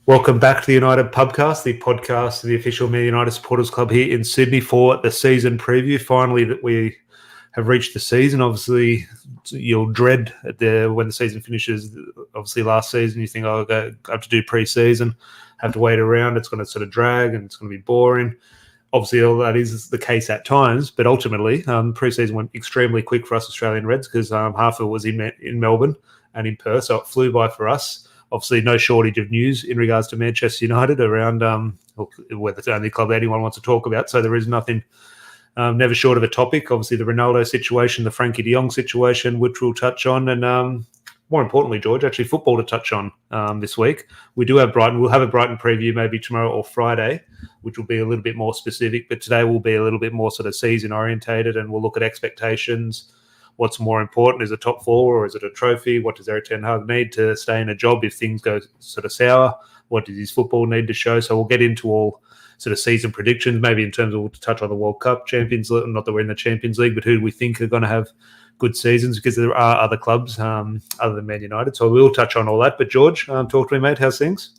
Welcome back to the United Pubcast, the podcast of the official Man United Supporters Club here in Sydney for the season preview. Finally, that we have reached the season. Obviously, you'll dread when the season finishes. Obviously, last season you think, oh, I have to do pre-season, have to wait around. It's going to sort of drag and it's going to be boring. Obviously, all that is the case at times, but ultimately, pre-season went extremely quick for us Australian Reds because half of it was in Melbourne and in Perth, so it flew by for us. Obviously, no shortage of news in regards to Manchester United around whether it's the only club anyone wants to talk about. So there is nothing, never short of a topic. Obviously, the Ronaldo situation, the Frenkie de Jong situation, which we'll touch on, and more importantly, George, actually football to touch on this week. We do have Brighton. We'll have a Brighton preview maybe tomorrow or Friday, which will be a little bit more specific. But today will be a little bit more sort of season orientated, and we'll look at expectations. What's more important? Is it top four or is it a trophy? What does Eric Ten Hag need to stay in a job if things go sort of sour? What does his football need to show? So we'll get into all sort of season predictions, maybe in terms of we'll touch on the World Cup, Champions League, not that we're in the Champions League, but who do we think are going to have good seasons, because there are other clubs other than Man United. So we'll touch on all that. But George, talk to me, mate. How's things?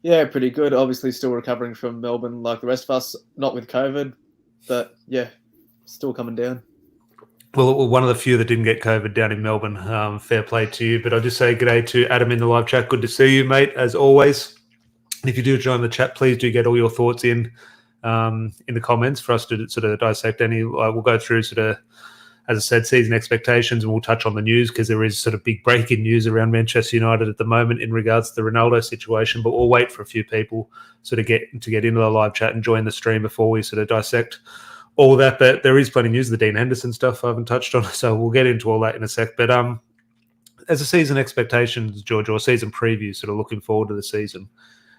Yeah, pretty good. Obviously still recovering from Melbourne like the rest of us, not with COVID, but yeah, still coming down. Well, one of the few that didn't get COVID down in Melbourne. Fair play to you. But I'll just say g'day to Adam in the live chat. Good to see you, mate, as always. And if you do join the chat, please do get all your thoughts in the comments for us to sort of dissect any. We'll go through sort of, as I said, season expectations, and we'll touch on the news because there is sort of big breaking news around Manchester United at the moment in regards to the Ronaldo situation. But we'll wait for a few people sort of get into the live chat and join the stream before we sort of dissect all that. But there is plenty of news. The Dean Henderson stuff I haven't touched on, so we'll get into all that in a sec. But as a season expectations, George, or season preview, sort of looking forward to the season,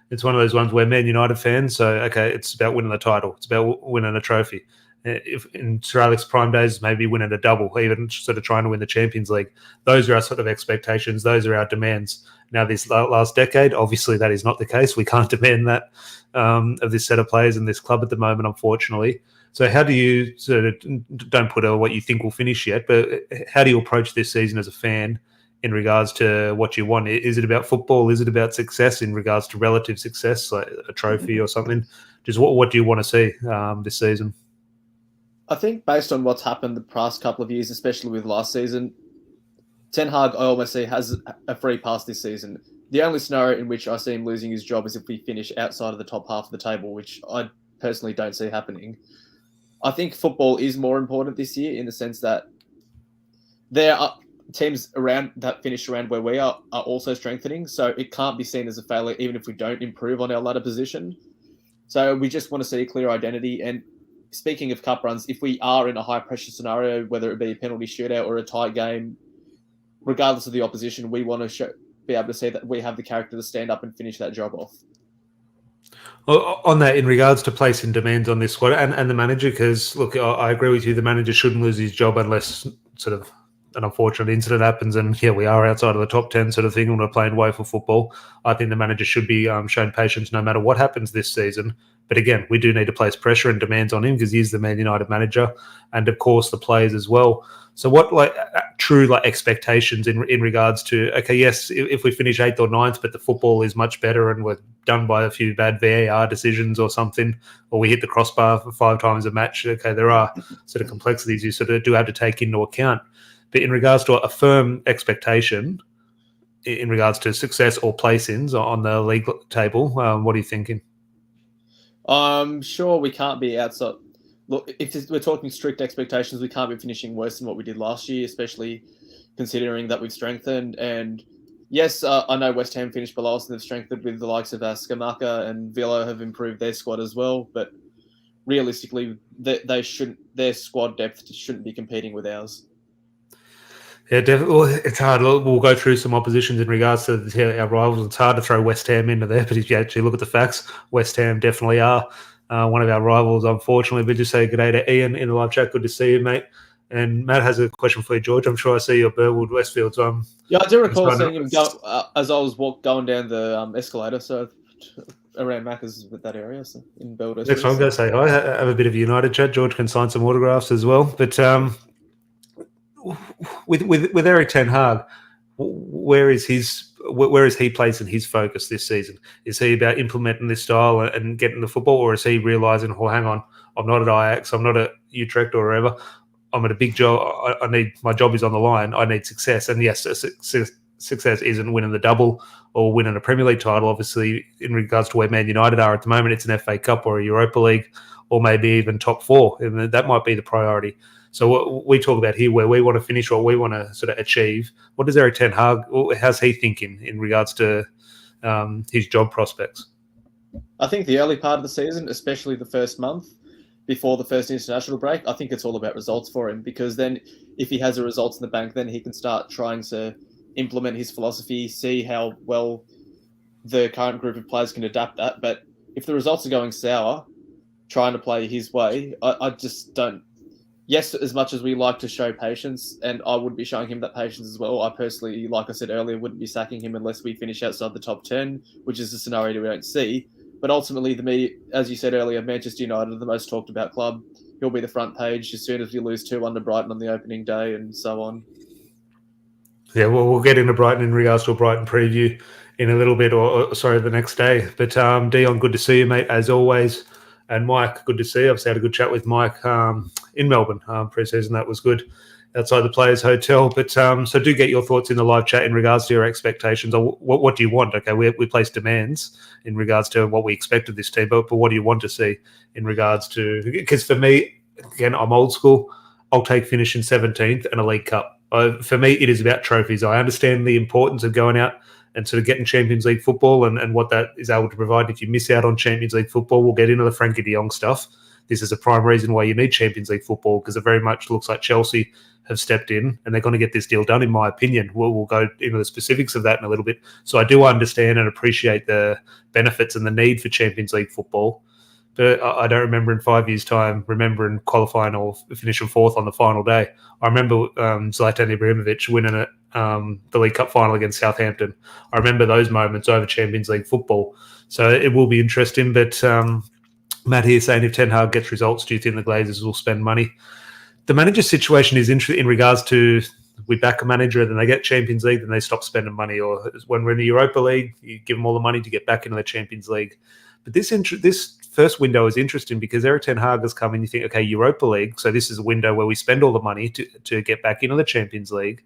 it's one of those ones where Man United fans, so okay, it's about winning the title, it's about winning a trophy. If in Sir Alex prime days, maybe winning a double, even sort of trying to win the Champions League. Those are our sort of expectations. Those are our demands. Now, this last decade, obviously that is not the case. We can't demand that of this set of players in this club at the moment, unfortunately. So how do you sort of, don't put what you think will finish yet, but how do you approach this season as a fan in regards to what you want? Is it about football? Is it about success in regards to relative success, like a trophy or something? Just what do you want to see this season? I think based on what's happened the past couple of years, especially with last season, Ten Hag, I almost see, has a free pass this season. The only scenario in which I see him losing his job is if we finish outside of the top half of the table, which I personally don't see happening. I think football is more important this year in the sense that there are teams around that finish around where we are also strengthening. So it can't be seen as a failure even if we don't improve on our ladder position. So we just want to see a clear identity. And speaking of cup runs, if we are in a high-pressure scenario, whether it be a penalty shootout or a tight game, regardless of the opposition, we want to be able to see that we have the character to stand up and finish that job off. On that, in regards to placing demands on this squad and the manager, because, look, I agree with you, the manager shouldn't lose his job unless sort of an unfortunate incident happens and here we are outside of the top 10 sort of thing and we're playing woeful football. I think the manager should be shown patience no matter what happens this season. But again, we do need to place pressure and demands on him because he's the Man United manager and, of course, the players as well. So what true expectations in regards to, okay, yes, if we finish 8th or 9th, but the football is much better and we're done by a few bad VAR decisions or something, or we hit the crossbar for 5 times a match, okay, there are sort of complexities you sort of do have to take into account. But in regards to a firm expectation in regards to success or place-ins on the league table, what are you thinking? I'm sure we can't be outside. Look, if we're talking strict expectations, we can't be finishing worse than what we did last year, especially considering that we've strengthened. And yes, I know West Ham finished below us and they've strengthened with the likes of Scamacca and Villa have improved their squad as well. But realistically, their squad depth shouldn't be competing with ours. Yeah, definitely. Well, it's hard. We'll go through some oppositions in regards to our rivals. It's hard to throw West Ham into there, but if you actually look at the facts, West Ham definitely are one of our rivals, unfortunately. But just say good day to Ian in the live chat. Good to see you, mate. And Matt has a question for you, George. I'm sure I see your Burwood Westfields. Yeah, I do recall seeing him go as I was going down the escalator. So around Macca's with that area, so in Burwood. Next one, I'm going to say hi. Have a bit of United chat. George can sign some autographs as well. But with Eric Ten Hag, where is his where is he placing his focus this season? Is he about implementing this style and getting the football, or is he realising, oh, hang on, I'm not at Ajax, I'm not at Utrecht or wherever, I'm at a big job, I need, my job is on the line, I need success. And yes, success isn't winning the double or winning a Premier League title. Obviously, in regards to where Man United are at the moment, it's an FA Cup or a Europa League or maybe even top four, and that might be the priority. So what we talk about here, where we want to finish, what we want to sort of achieve, what does Erik Ten Hag, how's he thinking in regards to his job prospects? I think the early part of the season, especially the first month before the first international break, I think it's all about results for him, because then if he has the results in the bank, then he can start trying to implement his philosophy, see how well the current group of players can adapt that. But if the results are going sour, trying to play his way, I just don't. Yes, as much as we like to show patience, and I would be showing him that patience as well, I personally, like I said earlier, wouldn't be sacking him unless we finish outside the top 10, which is a scenario we don't see. But ultimately, the media, as you said earlier, Manchester United are the most talked about club. He'll be the front page as soon as we lose 2-1 to Brighton on the opening day and so on. Yeah, well, we'll get into Brighton in regards to a Brighton preview in a little bit, or the next day. But Dion, good to see you, mate, as always. And Mike, good to see you. I've had a good chat with Mike in Melbourne pre-season. That was good outside the Players Hotel. But so do get your thoughts in the live chat in regards to your expectations. Or what do you want? Okay, we place demands in regards to what we expect of this team, but what do you want to see in regards to? Because for me, again, I'm old school. I'll take finishing 17th and a League Cup. For me, it is about trophies. I understand the importance of going out and sort of getting Champions League football and what that is able to provide. If you miss out on Champions League football, we'll get into the Frenkie de Jong stuff. This is a prime reason why you need Champions League football, because it very much looks like Chelsea have stepped in and they're going to get this deal done, in my opinion. We'll go into the specifics of that in a little bit. So I do understand and appreciate the benefits and the need for Champions League football. But I don't remember in 5 years' time remembering qualifying or finishing fourth on the final day. I remember Zlatan Ibrahimovic winning it, the League Cup final against Southampton. I remember those moments over Champions League football. So it will be interesting. But Matt here saying, if Ten Hag gets results, do you think the Glazers will spend money? The manager situation is interesting in regards to, we back a manager, then they get Champions League, then they stop spending money. Or when we're in the Europa League, you give them all the money to get back into the Champions League. But this first window is interesting because Erik Ten Hag has come in. You think, okay, Europa League, so this is a window where we spend all the money to get back into the Champions League.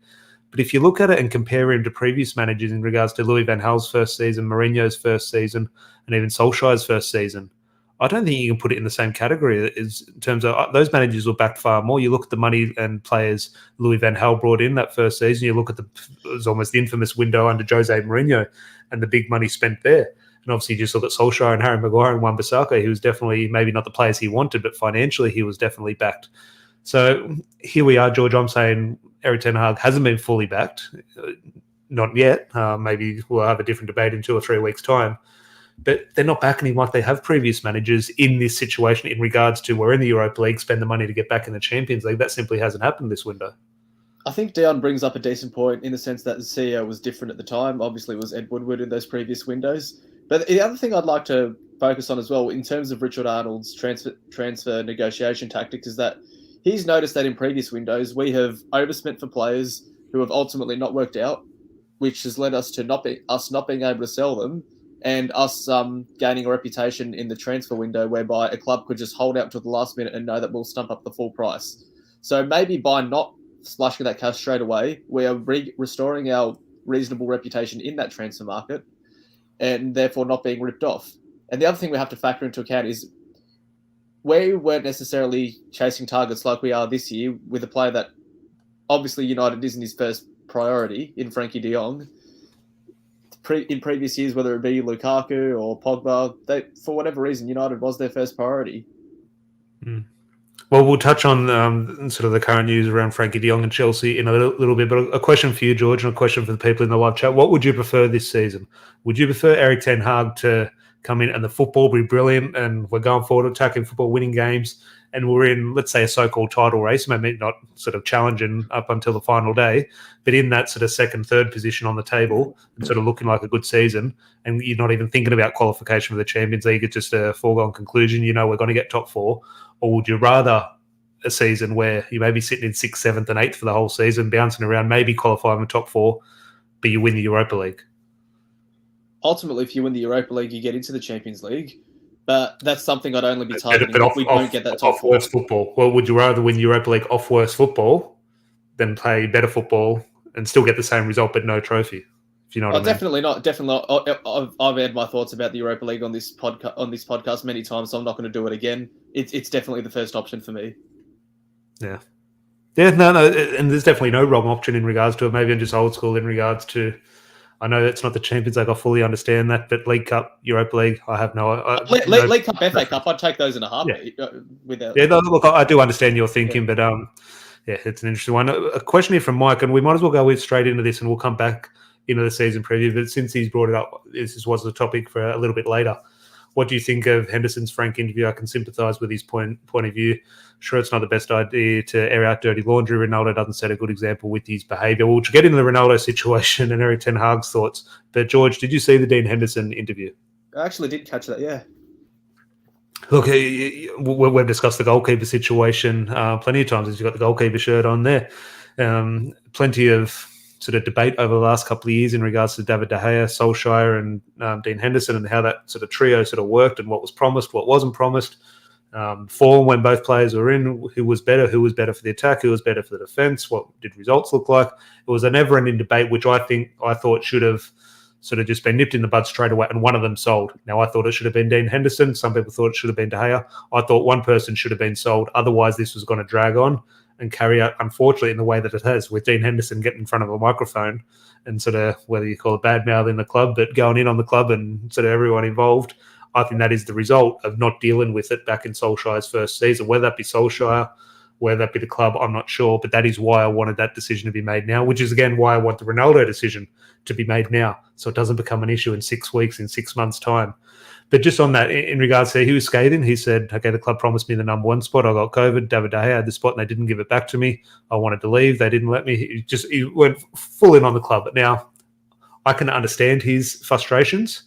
But if you look at it and compare him to previous managers in regards to Louis van Gaal's first season, Mourinho's first season, and even Solskjaer's first season, I don't think you can put it in the same category as in terms of those managers were backed far more. You look at the money and players Louis van Gaal brought in that first season. You look at it was almost the infamous window under Jose Mourinho and the big money spent there. And obviously, you just look at Solskjaer and Harry Maguire and Wan-Bissaka. He was definitely maybe not the players he wanted, but financially he was definitely backed. So here we are, George. I'm saying Erik Ten Hag hasn't been fully backed, not yet. Maybe we'll have a different debate in 2 or 3 weeks' time. But they're not backing him like they have previous managers in this situation in regards to we're in the Europa League, spend the money to get back in the Champions League. That simply hasn't happened this window. I think Dion brings up a decent point in the sense that the CEO was different at the time. Obviously, it was Ed Woodward in those previous windows. But the other thing I'd like to focus on as well, in terms of Richard Arnold's transfer negotiation tactics, is that he's noticed that in previous windows we have overspent for players who have ultimately not worked out, which has led us to not being able to sell them, and us gaining a reputation in the transfer window whereby a club could just hold out to the last minute and know that we'll stump up the full price. So maybe by not splashing that cash straight away, we are restoring our reasonable reputation in that transfer market and therefore not being ripped off. And the other thing we have to factor into account is we weren't necessarily chasing targets like we are this year with a player that obviously United isn't his first priority in Frenkie de Jong. In previous years, whether it be Lukaku or Pogba, for whatever reason, United was their first priority. Well, we'll touch on sort of the current news around Frenkie de Jong and Chelsea in a little bit, but a question for you, George, and a question for the people in the live chat. What would you prefer this season? Would you prefer Erik Ten Hag to come in and the football be brilliant and we're going forward, attacking football, winning games, and we're in, let's say, a so-called title race, maybe not sort of challenging up until the final day, but in that sort of second, third position on the table and sort of looking like a good season, and you're not even thinking about qualification for the Champions League, it's just a foregone conclusion, you know we're going to get top four? Or would you rather a season where you may be sitting in 6th, 7th and 8th for the whole season, bouncing around, maybe qualifying the top four, but you win the Europa League? ultimately, if you win the Europa League, you get into the Champions League. But that's something I'd only be targeting if we don't get that top four. Worse football. Well, would you rather win Europa League off worse football than play better football and still get the same result but no trophy? If you know what I mean. Definitely not. Definitely not. I've had my thoughts about the Europa League on this podcast many times, so I'm not going to do it again. It's definitely the first option for me. Yeah. Yeah, no, and there's definitely no wrong option in regards to it. Maybe I'm just old school in regards to. I know that's not the Champions League. I fully understand that, but League Cup, Europa League, I have no. League Cup, FA Cup, I'd take those in a heartbeat. Yeah, look, I do understand your thinking, but yeah, it's an interesting one. A question here from Mike, and we might as well go straight into this, and we'll come back into the season preview. But since he's brought it up, this was the topic for a little bit later. What do you think of Henderson's frank interview? I can sympathise with his point of view. Sure, it's not the best idea to air out dirty laundry. Ronaldo doesn't set a good example with his behaviour. We'll get into the Ronaldo situation and Eric Ten Hag's thoughts. But George, did you see the Dean Henderson interview? I actually did catch that, yeah. Look, we've discussed the goalkeeper situation plenty of times as you've got the goalkeeper shirt on there. Plenty of sort of debate over the last couple of years in regards to David De Gea, Solskjaer and Dean Henderson and how that sort of trio sort of worked and what was promised, what wasn't promised. Form when both players were in, who was better for the attack, who was better for the defence, what did results look like. It was a never-ending debate, which I thought should have sort of just been nipped in the bud straight away, and one of them sold. Now, I thought it should have been Dean Henderson. Some people thought it should have been De Gea. I thought one person should have been sold. Otherwise, this was going to drag on and carry out, unfortunately, in the way that it has, with Dean Henderson getting in front of a microphone and sort of, whether you call it bad mouth in the club, but going in on the club and sort of everyone involved. I think that is the result of not dealing with it back in Solskjaer's first season. Whether that be Solskjaer, whether that be the club, I'm not sure. But that is why I wanted that decision to be made now, which is, again, why I want the Ronaldo decision to be made now, so it doesn't become an issue in 6 weeks, in 6 months' time. But just on that, in regards to he was scathing, he said, okay, the club promised me the number one spot. I got COVID. David De Gea had the spot and they didn't give it back to me. I wanted to leave. They didn't let me. He went full in on the club. But now I can understand his frustrations.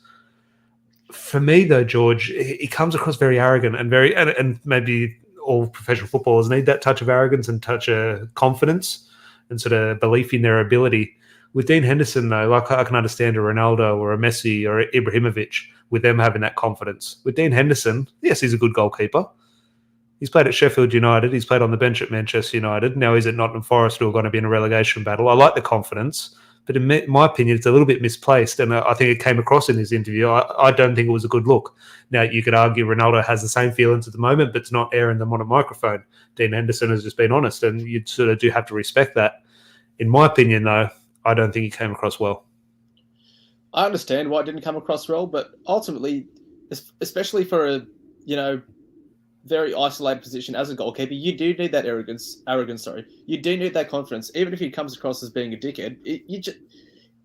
For me, though, George, he comes across very arrogant and maybe all professional footballers need that touch of arrogance and touch of confidence and sort of belief in their ability. With Dean Henderson, though, like I can understand a Ronaldo or a Messi or Ibrahimovic with them having that confidence. With Dean Henderson, yes, he's a good goalkeeper. He's played at Sheffield United. He's played on the bench at Manchester United. Now he's at Nottingham Forest, who are going to be in a relegation battle. I like the confidence, but in my opinion, it's a little bit misplaced, and I think it came across in his interview. I don't think it was a good look. Now, you could argue Ronaldo has the same feelings at the moment, but it's not airing them on a microphone. Dean Henderson has just been honest, and you sort of do have to respect that. In my opinion, though, I don't think he came across well. I understand why it didn't come across well, but ultimately, especially for a very isolated position as a goalkeeper, you do need that arrogance. You do need that confidence. Even if he comes across as being a dickhead,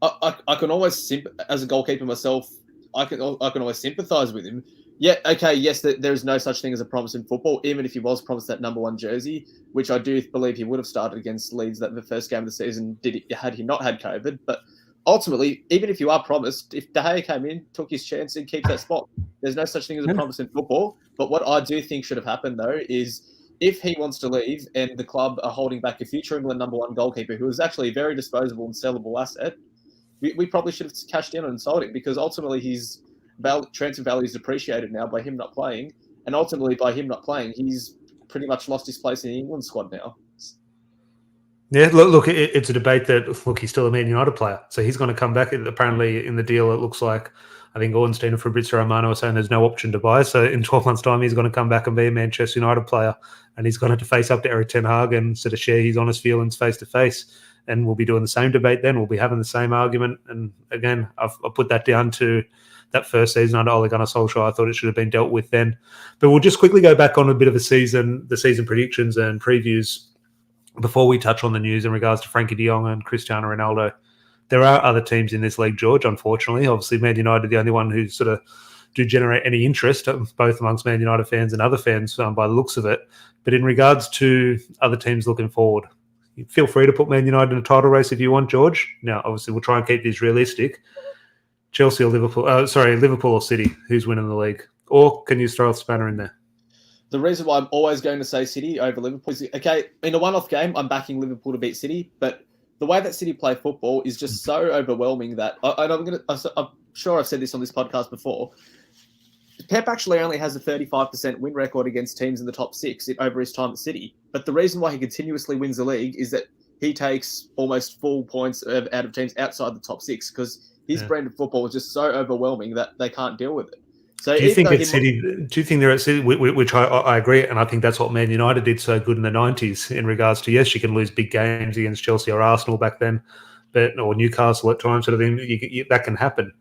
I can always as a goalkeeper myself, I can always sympathise with him. Yeah, okay, yes, there is no such thing as a promise in football, even if he was promised that number one jersey, which I do believe he would have started against Leeds the first game of the season had he not had COVID. But ultimately, even if you are promised, if De Gea came in, took his chance and keeps that spot, there's no such thing as a promise in football. But what I do think should have happened, though, is if he wants to leave and the club are holding back a future England number one goalkeeper who is actually a very disposable and sellable asset, we probably should have cashed in and sold him, because ultimately his transfer value is depreciated now by him not playing, and ultimately by him not playing, he's pretty much lost his place in the England squad now. Yeah, look, it's a debate that, look, he's still a Man United player, so he's going to come back. Apparently, in the deal, it looks like, I think Ornstein and Fabrizio Romano are saying there's no option to buy, so in 12 months' time, he's going to come back and be a Manchester United player, and he's going to have to face up to Eric Ten Hag and sort of share his honest feelings face-to-face, and we'll be doing the same debate then. We'll be having the same argument, and again, I've put that down to that first season under Ole Gunnar Solskjaer. I thought it should have been dealt with then. But we'll just quickly go back on a bit of the season predictions and previews before we touch on the news in regards to Frenkie de Jong and Cristiano Ronaldo. There are other teams in this league, George, unfortunately. Obviously, Man United, the only one who sort of do generate any interest, both amongst Man United fans and other fans by the looks of it. But in regards to other teams looking forward, feel free to put Man United in a title race if you want, George. Now, obviously, we'll try and keep this realistic. Chelsea or Liverpool? Liverpool or City? Who's winning the league? Or can you throw a spanner in there? The reason why I'm always going to say City over Liverpool is, okay, in a one-off game, I'm backing Liverpool to beat City, but the way that City play football is just so overwhelming that I'm sure I've said this on this podcast before. Pep actually only has a 35% win record against teams in the top 6 over his time at City. But the reason why he continuously wins the league is that he takes almost full points out of teams outside the top 6 because his brand of football is just so overwhelming that they can't deal with it. So do you think at City? Do you think they're at City? Which I agree, and I think that's what Man United did so good in the 90s in regards to, yes, you can lose big games against Chelsea or Arsenal back then, or Newcastle at times, sort of thing. That can happen.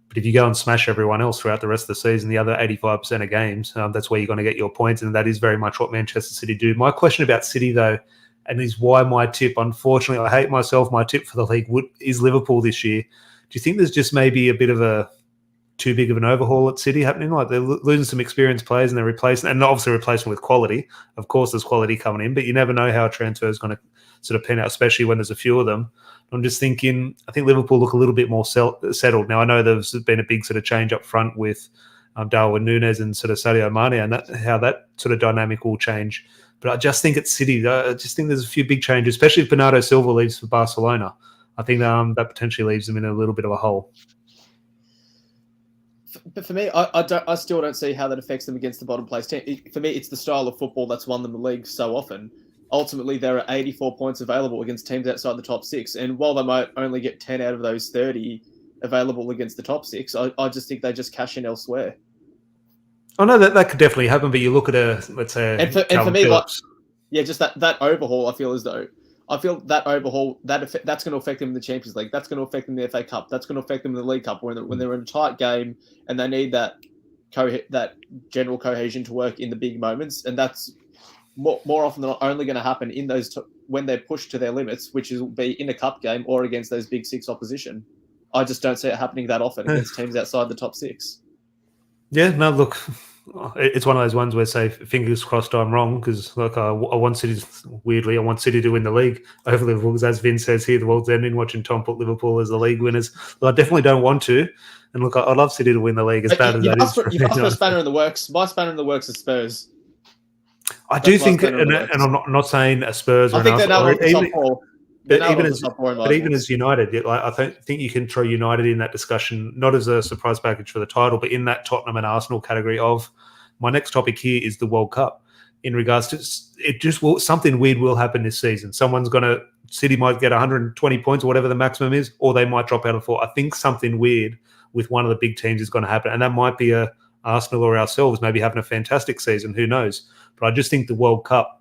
But if you go and smash everyone else throughout the rest of the season, the other 85% of games, that's where you're going to get your points, and that is very much what Manchester City do. My question about City, though, and is why my tip, unfortunately, I hate myself, my tip for the league is Liverpool this year. Do you think there's just maybe a bit of too big of an overhaul at City happening? Like they're losing some experienced players and they're replacing, and obviously replacing with quality. Of course, there's quality coming in, but you never know how a transfer is going to sort of pan out, especially when there's a few of them. I'm just thinking, I think Liverpool look a little bit more settled. Now, I know there's been a big sort of change up front with Darwin Núñez and sort of Sadio Mane, and how that sort of dynamic will change. But I just think at City, I just think there's a few big changes, especially if Bernardo Silva leaves for Barcelona. I think that potentially leaves them in a little bit of a hole. But for me, I still don't see how that affects them against the bottom place team. For me, it's the style of football that's won them the league so often. Ultimately, there are 84 points available against teams outside the top 6. And while they might only get 10 out of those 30 available against the top 6, I just think they just cash in elsewhere. I know that could definitely happen, but you look at let's say, and for me, just that overhaul, I feel that overhaul, that's going to affect them in the Champions League. That's going to affect them in the FA Cup. That's going to affect them in the League Cup when they're in a tight game and they need that general cohesion to work in the big moments. And that's more often than not only going to happen in those when they're pushed to their limits, which will be in a cup game or against those big 6 opposition. I just don't see it happening that often against teams outside the top 6. Yeah, no, look, it's one of those ones where, say, fingers crossed I'm wrong, because I want City to win the league over Liverpool, because as Vin says here, the world's ending, watching Tom put Liverpool as the league winners. But I definitely don't want to. And look, I'd love City to win the league as bad as that is. You've asked for a spanner in the works. My spanner in the works is Spurs. I do think, and I'm not saying a Spurs or I think they're now the top 4. But even as United, I think you can throw United in that discussion, not as a surprise package for the title, but in that Tottenham and Arsenal category of my next topic here is the World Cup. In regards to it, something weird will happen this season. City might get 120 points or whatever the maximum is, or they might drop out of 4. I think something weird with one of the big teams is going to happen, and that might be Arsenal or ourselves maybe having a fantastic season. Who knows? But I just think the World Cup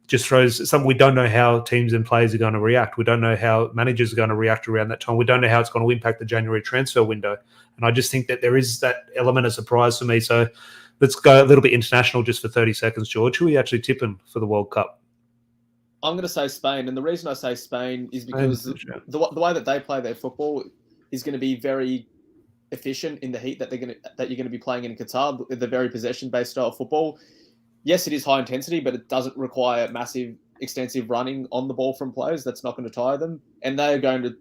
just throws something. We don't know how teams and players are going to react. We don't know how managers are going to react around that time. We don't know how it's going to impact the January transfer window. And I just think that there is that element of surprise for me. So let's go a little bit international just for 30 seconds, George. Who are we actually tipping for the World Cup? I'm going to say Spain. And the reason I say Spain is because the way that they play their football is going to be very efficient in the heat that you're going to be playing in Qatar. The very possession-based style of football. Yes, it is high intensity, but it doesn't require massive, extensive running on the ball from players. That's not going to tire them. And they are going to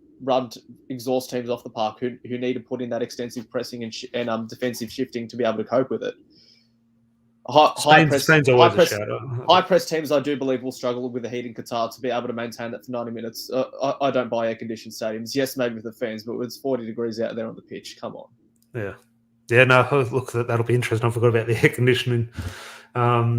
exhaust teams off the park who need to put in that extensive pressing and defensive shifting to be able to cope with it. High press teams, I do believe, will struggle with the heat in Qatar to be able to maintain that for 90 minutes. I don't buy air-conditioned stadiums. Yes, maybe with the fans, but it's 40 degrees out there on the pitch. Come on. Yeah. Yeah, no, look, that'll be interesting. I forgot about the air conditioning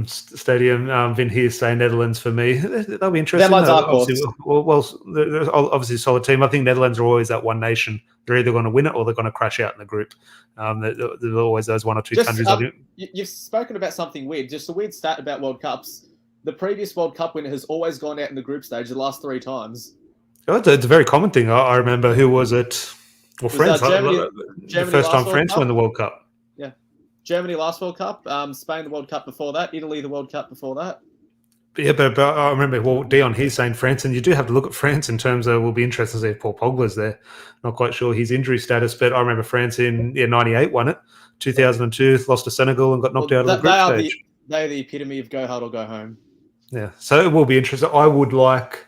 stadium. Vin here saying Netherlands for me. That'll be interesting. They're obviously a solid team. I think Netherlands are always that one nation. They're either going to win it or they're going to crash out in the group. There's always those one or two countries. You've spoken about something weird. Just a weird stat about World Cups. The previous World Cup winner has always gone out in the group stage the last 3 times. Oh, it's a very common thing. I remember, who was it? Well, France. Germany the first time France won the World Cup. Yeah. Germany last World Cup. Spain the World Cup before that. Italy the World Cup before that. Yeah, but I remember, Dion, he's saying France, and you do have to look at France in terms of, we'll be interested to see if Paul Pogba's there. Not quite sure his injury status, but I remember France in 98 won it. 2002 lost to Senegal and got knocked out of the group stage. They're the epitome of go hard or go home. Yeah, so it will be interesting. I would like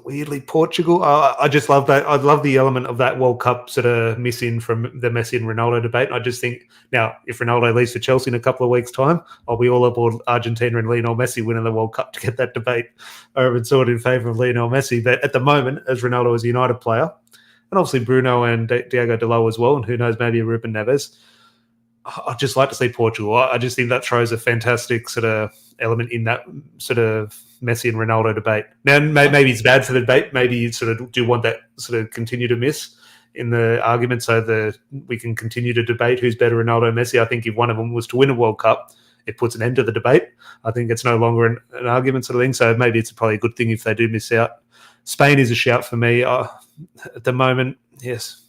Weirdly, Portugal. I just love that. I love the element of that World Cup sort of missing from the Messi and Ronaldo debate. I just think now, if Ronaldo leaves for Chelsea in a couple of weeks' time, I'll be all aboard Argentina and Lionel Messi winning the World Cup to get that debate over and sort in favour of Lionel Messi. But at the moment, as Ronaldo is a United player, and obviously Bruno and Diego Dalot as well, and who knows, maybe Ruben Neves, I'd just like to see Portugal. I just think that throws a fantastic sort of element in that sort of Messi and Ronaldo debate. Now, maybe it's bad for the debate. Maybe you sort of do want that sort of continue to miss in the argument so that we can continue to debate who's better, Ronaldo or Messi. I think if one of them was to win a World Cup, it puts an end to the debate. I think it's no longer an argument sort of thing. So maybe it's probably a good thing if they do miss out. Spain is a shout for me. At the moment, yes.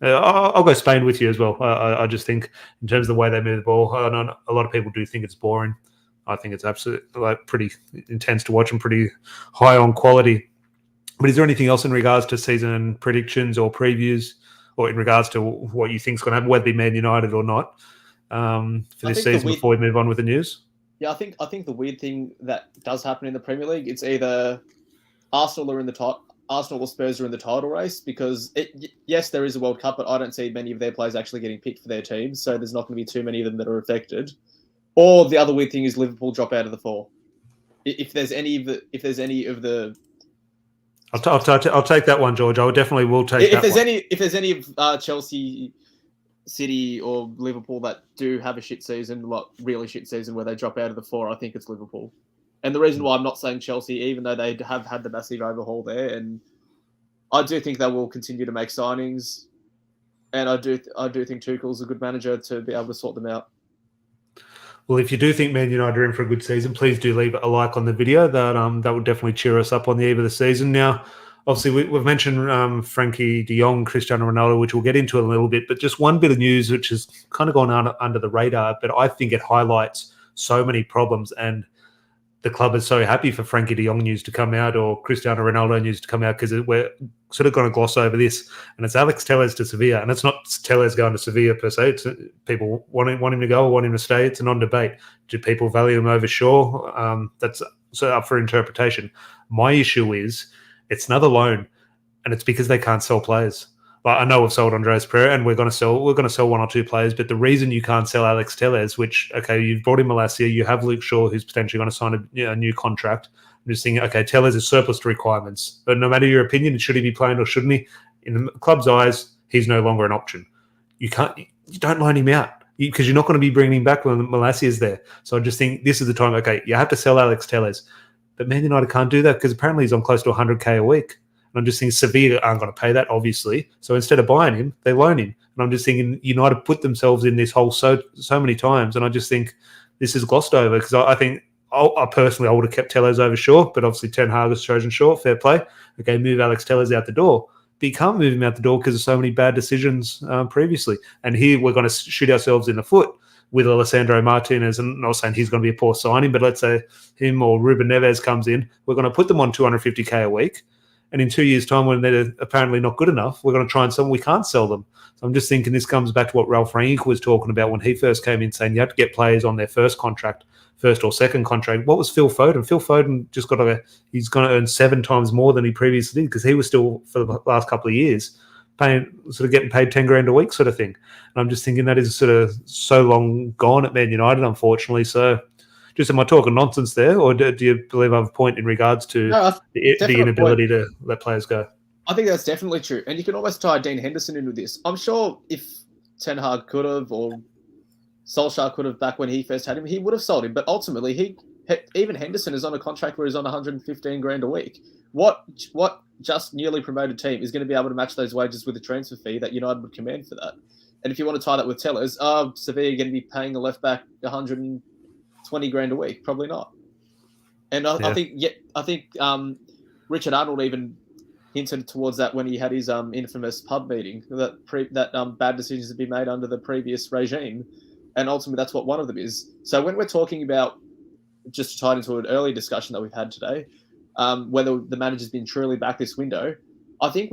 I'll go Spain with you as well. I just think in terms of the way they move the ball, I know a lot of people do think it's boring. I think it's absolutely pretty intense to watch and pretty high on quality. But is there anything else in regards to season predictions or previews, or in regards to what you think is going to happen, whether it be Man United or not, for this season before we move on with the news? Yeah, I think the weird thing that does happen in the Premier League, it's either Arsenal or Spurs are in the title race, because yes, there is a World Cup, but I don't see many of their players actually getting picked for their teams, so there's not going to be too many of them that are affected. Or the other weird thing is Liverpool drop out of the four. If there's any of the, I'll take that one, George. I definitely will take that one. If there's any of Chelsea, City, or Liverpool that do have a shit season, like really shit season, where they drop out of the four, I think it's Liverpool. And the reason why I'm not saying Chelsea, even though they have had the massive overhaul there, and I do think they will continue to make signings, and I do think Tuchel's a good manager to be able to sort them out. Well, if you do think Man United are in for a good season, please do leave a like on the video. That would definitely cheer us up on the eve of the season. Now, obviously, we've mentioned Frenkie de Jong, Cristiano Ronaldo, which we'll get into in a little bit, but just one bit of news which has kind of gone under the radar, but I think it highlights so many problems, and the club is so happy for Frenkie de Jong news to come out or Cristiano Ronaldo news to come out, because we're sort of going to gloss over this. And it's Alex Telles to Sevilla. And it's not Telles going to Sevilla per se. It's people want him to go or want him to stay. It's a non-debate. Do people value him over Shaw? That's up for interpretation. My issue is it's another loan, and it's because they can't sell players. Like, I know we've sold Andreas Pereira, and we're going to sell one or two players, but the reason you can't sell Alex Telles, which, okay, you've brought him last year, you have Luke Shaw, who's potentially going to sign a new contract. I'm just thinking, okay, Telles is surplus to requirements, but no matter your opinion, should he be playing or shouldn't he? In the club's eyes, he's no longer an option. You don't loan him out, because you're not going to be bringing him back when Malacia is there. So I just think this is the time. Okay, you have to sell Alex Telles, but Man United can't do that because apparently he's on close to 100k a week. And I'm just thinking Sevilla aren't going to pay that, obviously. So instead of buying him, they loan him. And I'm just thinking United put themselves in this hole so many times. And I just think this is glossed over, because I think I personally would have kept Telles over Shaw, but obviously Ten Hag has chosen Shaw. Fair play. Okay, move Alex Telles out the door. But you can't move him out the door because of so many bad decisions previously. And here we're going to shoot ourselves in the foot with Alessandro Martinez. And I'm not saying he's going to be a poor signing, but let's say him or Ruben Neves comes in. We're going to put them on 250k a week. And in 2 years' time, when they're apparently not good enough, we're going to try and sell them. We can't sell them. So I'm just thinking this comes back to what Ralph Rangnick was talking about when he first came in, saying you have to get players on their first or second contract. What was Phil Foden? Phil Foden just he's going to earn 7 times more than he previously did, because he was still, for the last couple of years, getting paid 10 grand a week sort of thing. And I'm just thinking that is sort of so long gone at Man United, unfortunately. So just am I talking nonsense there, or do you believe I have a point in regards to the inability to let players go? I think that's definitely true. And you can almost tie Dean Henderson into this. I'm sure if Ten Hag could have, or Solskjaer could have back when he first had him, he would have sold him. But ultimately, even Henderson is on a contract where he's on 115 grand a week. What just newly promoted team is going to be able to match those wages with a transfer fee that United would command for that? And if you want to tie that with Tellers, Sevilla are going to be paying a left back 120 grand a week? Probably not. And I think Richard Arnold even hinted towards that when he had his infamous pub meeting, that bad decisions had been made under the previous regime, and ultimately that's what one of them is. So when we're talking about, just tied into an early discussion that we've had today, whether the manager's been truly back this window, I think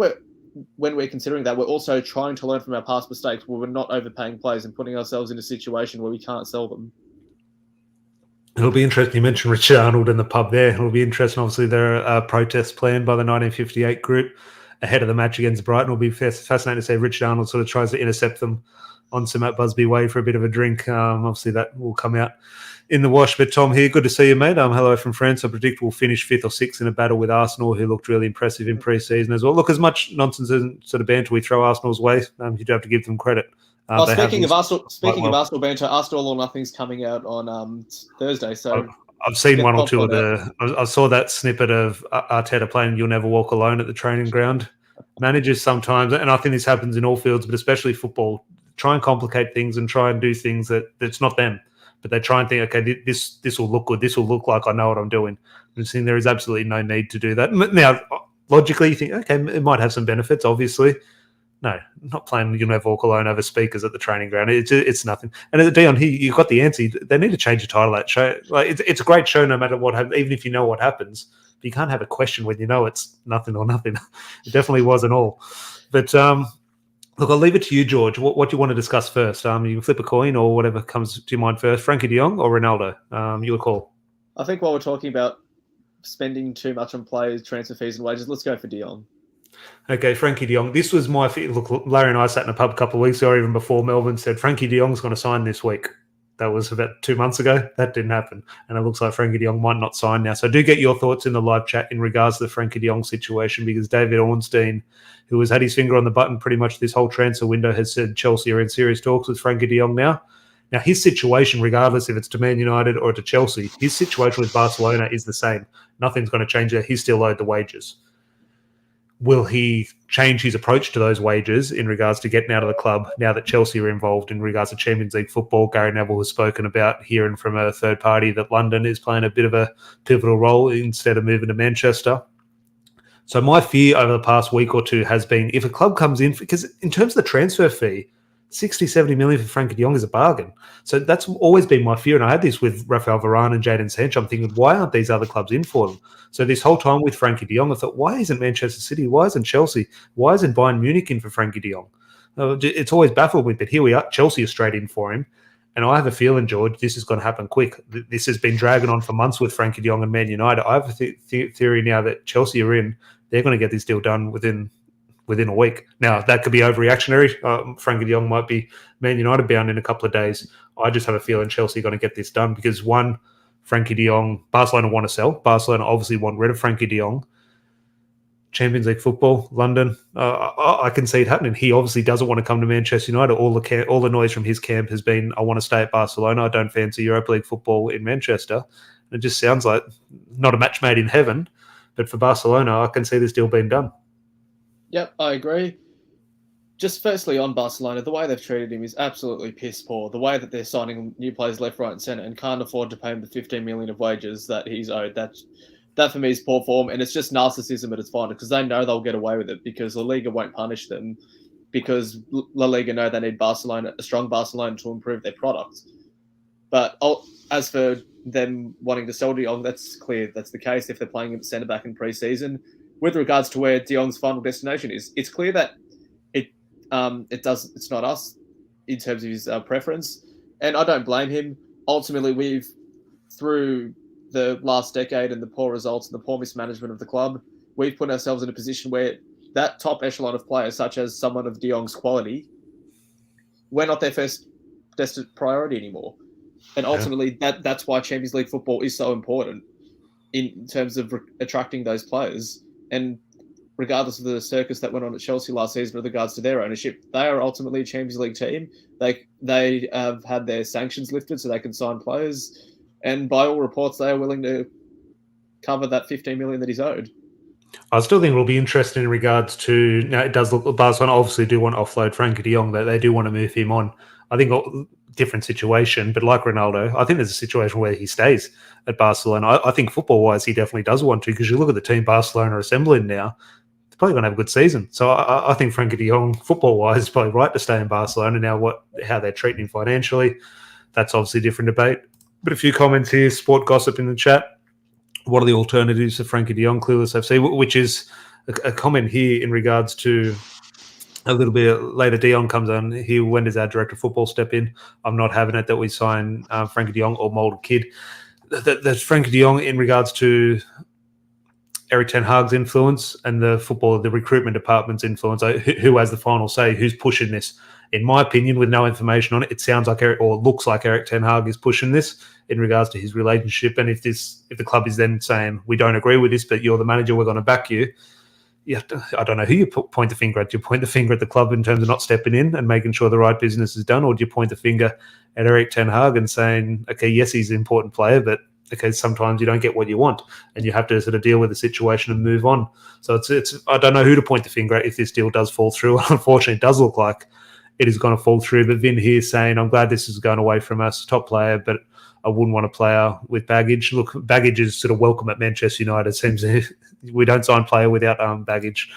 when we're considering that, we're also trying to learn from our past mistakes, where we're not overpaying players and putting ourselves in a situation where we can't sell them. It'll be interesting. You mentioned Richard Arnold in the pub there. It'll be interesting. Obviously, there are protests planned by the 1958 group ahead of the match against Brighton. It'll be fascinating to see Richard Arnold sort of tries to intercept them on Sir Matt Busby Way for a bit of a drink. Obviously, that will come out in the wash. But Tom here, good to see you, mate. Hello from France. I predict we'll finish 5th or 6th in a battle with Arsenal, who looked really impressive in pre-season as well. Look, as much nonsense and sort of banter we throw Arsenal's way, you do have to give them credit. Speaking of Arsenal banter, Arsenal or Nothing's coming out on Thursday. So I've seen one or two of the. I saw that snippet of Arteta playing "You'll Never Walk Alone" at the training ground. Managers sometimes, and I think this happens in all fields, but especially football, try and complicate things and try and do things that's not them. But they try and think, okay, this will look good. This will look like I know what I'm doing. I'm saying there is absolutely no need to do that. Now, logically, you think, okay, it might have some benefits, obviously. No, not playing "You'll Never Walk Alone" over speakers at the training ground. It's nothing. And at Dion, you've got the answer. They need to change the title of that show. Like it's a great show no matter what happens, even if you know what happens. But you can't have a question when you know it's nothing or nothing. It definitely wasn't all. But look, I'll leave it to you, George. What do you want to discuss first? You can flip a coin or whatever comes to your mind first. Frenkie de Jong or Ronaldo? You call. I think while we're talking about spending too much on players, transfer fees and wages, let's go for de Jong. Okay, Frenkie de Jong. This was my look. Larry and I sat in a pub a couple of weeks ago, even before Melbourne said Frenkie de Jong's going to sign this week. That was about 2 months ago. That didn't happen, and it looks like Frenkie de Jong might not sign now. So do get your thoughts in the live chat in regards to the Frenkie de Jong situation, because David Ornstein, who has had his finger on the button pretty much this whole transfer window, has said Chelsea are in serious talks with Frenkie de Jong now. Now, his situation, regardless if it's to Man United or to Chelsea, his situation with Barcelona is the same. Nothing's going to change there. He's still owed the wages. Will he change his approach to those wages in regards to getting out of the club now that Chelsea are involved in regards to Champions League football? Gary Neville has spoken about hearing from a third party that London is playing a bit of a pivotal role instead of moving to Manchester. So my fear over the past week or two has been if a club comes in, because in terms of the transfer fee, 60, 70 million for Frenkie de Jong is a bargain. So that's always been my fear. And I had this with Rafael Varane and Jadon Sancho. I'm thinking, why aren't these other clubs in for them? So this whole time with Frenkie de Jong, I thought, why isn't Manchester City? Why isn't Chelsea? Why isn't Bayern Munich in for Frenkie de Jong? It's always baffled me, but here we are. Chelsea is straight in for him. And I have a feeling, George, this is going to happen quick. This has been dragging on for months with Frenkie de Jong and Man United. I have a theory now that Chelsea are in. They're going to get this deal done within a week. Now, that could be overreactionary. Frenkie de Jong might be Man United bound in a couple of days. I just have a feeling Chelsea are going to get this done because, one, Frenkie de Jong, Barcelona want to sell. Barcelona obviously want rid of Frenkie de Jong. Champions League football, London, I can see it happening. He obviously doesn't want to come to Manchester United. All the noise from his camp has been, I want to stay at Barcelona. I don't fancy Europa League football in Manchester. And it just sounds like not a match made in heaven. But for Barcelona, I can see this deal being done. Yep, I agree. Just firstly on Barcelona, the way they've treated him is absolutely piss poor. The way that they're signing new players left, right, and centre and can't afford to pay him the 15 million of wages that he's owed. That for me is poor form, and it's just narcissism at its finest because they know they'll get away with it because La Liga won't punish them because La Liga know they need a strong Barcelona to improve their product. But as for them wanting to sell De Jong, that's clear. That's the case if they're playing him at centre back in pre-season. With regards to where De Jong's final destination is, it's clear that it's not us in terms of his preference, and I don't blame him. Ultimately, through the last decade and the poor results and the poor mismanagement of the club, we've put ourselves in a position where that top echelon of players, such as someone of De Jong's quality, we're not their first destined priority anymore. And ultimately, that's why Champions League football is so important in terms of attracting those players. And regardless of the circus that went on at Chelsea last season with regards to their ownership, they are ultimately a Champions League team. They have had their sanctions lifted so they can sign players. And by all reports, they are willing to cover that 15 million that he's owed. I still think it'll be interesting in regards to, now it does look, Barcelona obviously do want to offload Frenkie de Jong, they do want to move him on. I think different situation, but like Ronaldo, I think there's a situation where he stays at Barcelona. I think football-wise, he definitely does want to, because you look at the team Barcelona are assembling now, they're probably going to have a good season. So I think Frenkie de Jong, football-wise, is probably right to stay in Barcelona. Now, how they're treating him financially, that's obviously a different debate. But a few comments here, sport gossip in the chat. What are the alternatives to Frenkie de Jong, Clueless FC, which is a comment here in regards to a little bit later. Dion comes on here. When does our director of football step in? I'm not having it that we sign Frenkie de Jong or mold a kid. there's Frenkie de Jong in regards to Erik Ten Hag's influence and the recruitment department's influence. Who has the final say? Who's pushing this? In my opinion, with no information on it, it sounds like looks like Erik Ten Hag is pushing this in regards to his relationship. And if the club is then saying, we don't agree with this, but you're the manager, we're going to back you. I don't know who you point the finger at. Do you point the finger at the club in terms of not stepping in and making sure the right business is done? Or do you point the finger at Erik Ten Hag and saying, okay, yes, he's an important player, but okay, sometimes you don't get what you want and you have to sort of deal with the situation and move on. So it's I don't know who to point the finger at if this deal does fall through. Unfortunately, it does look like it is going to fall through. But Vin here saying, I'm glad this is going away from us, top player, but I wouldn't want a player with baggage. Look, baggage is sort of welcome at Manchester United. It seems we don't sign player without baggage.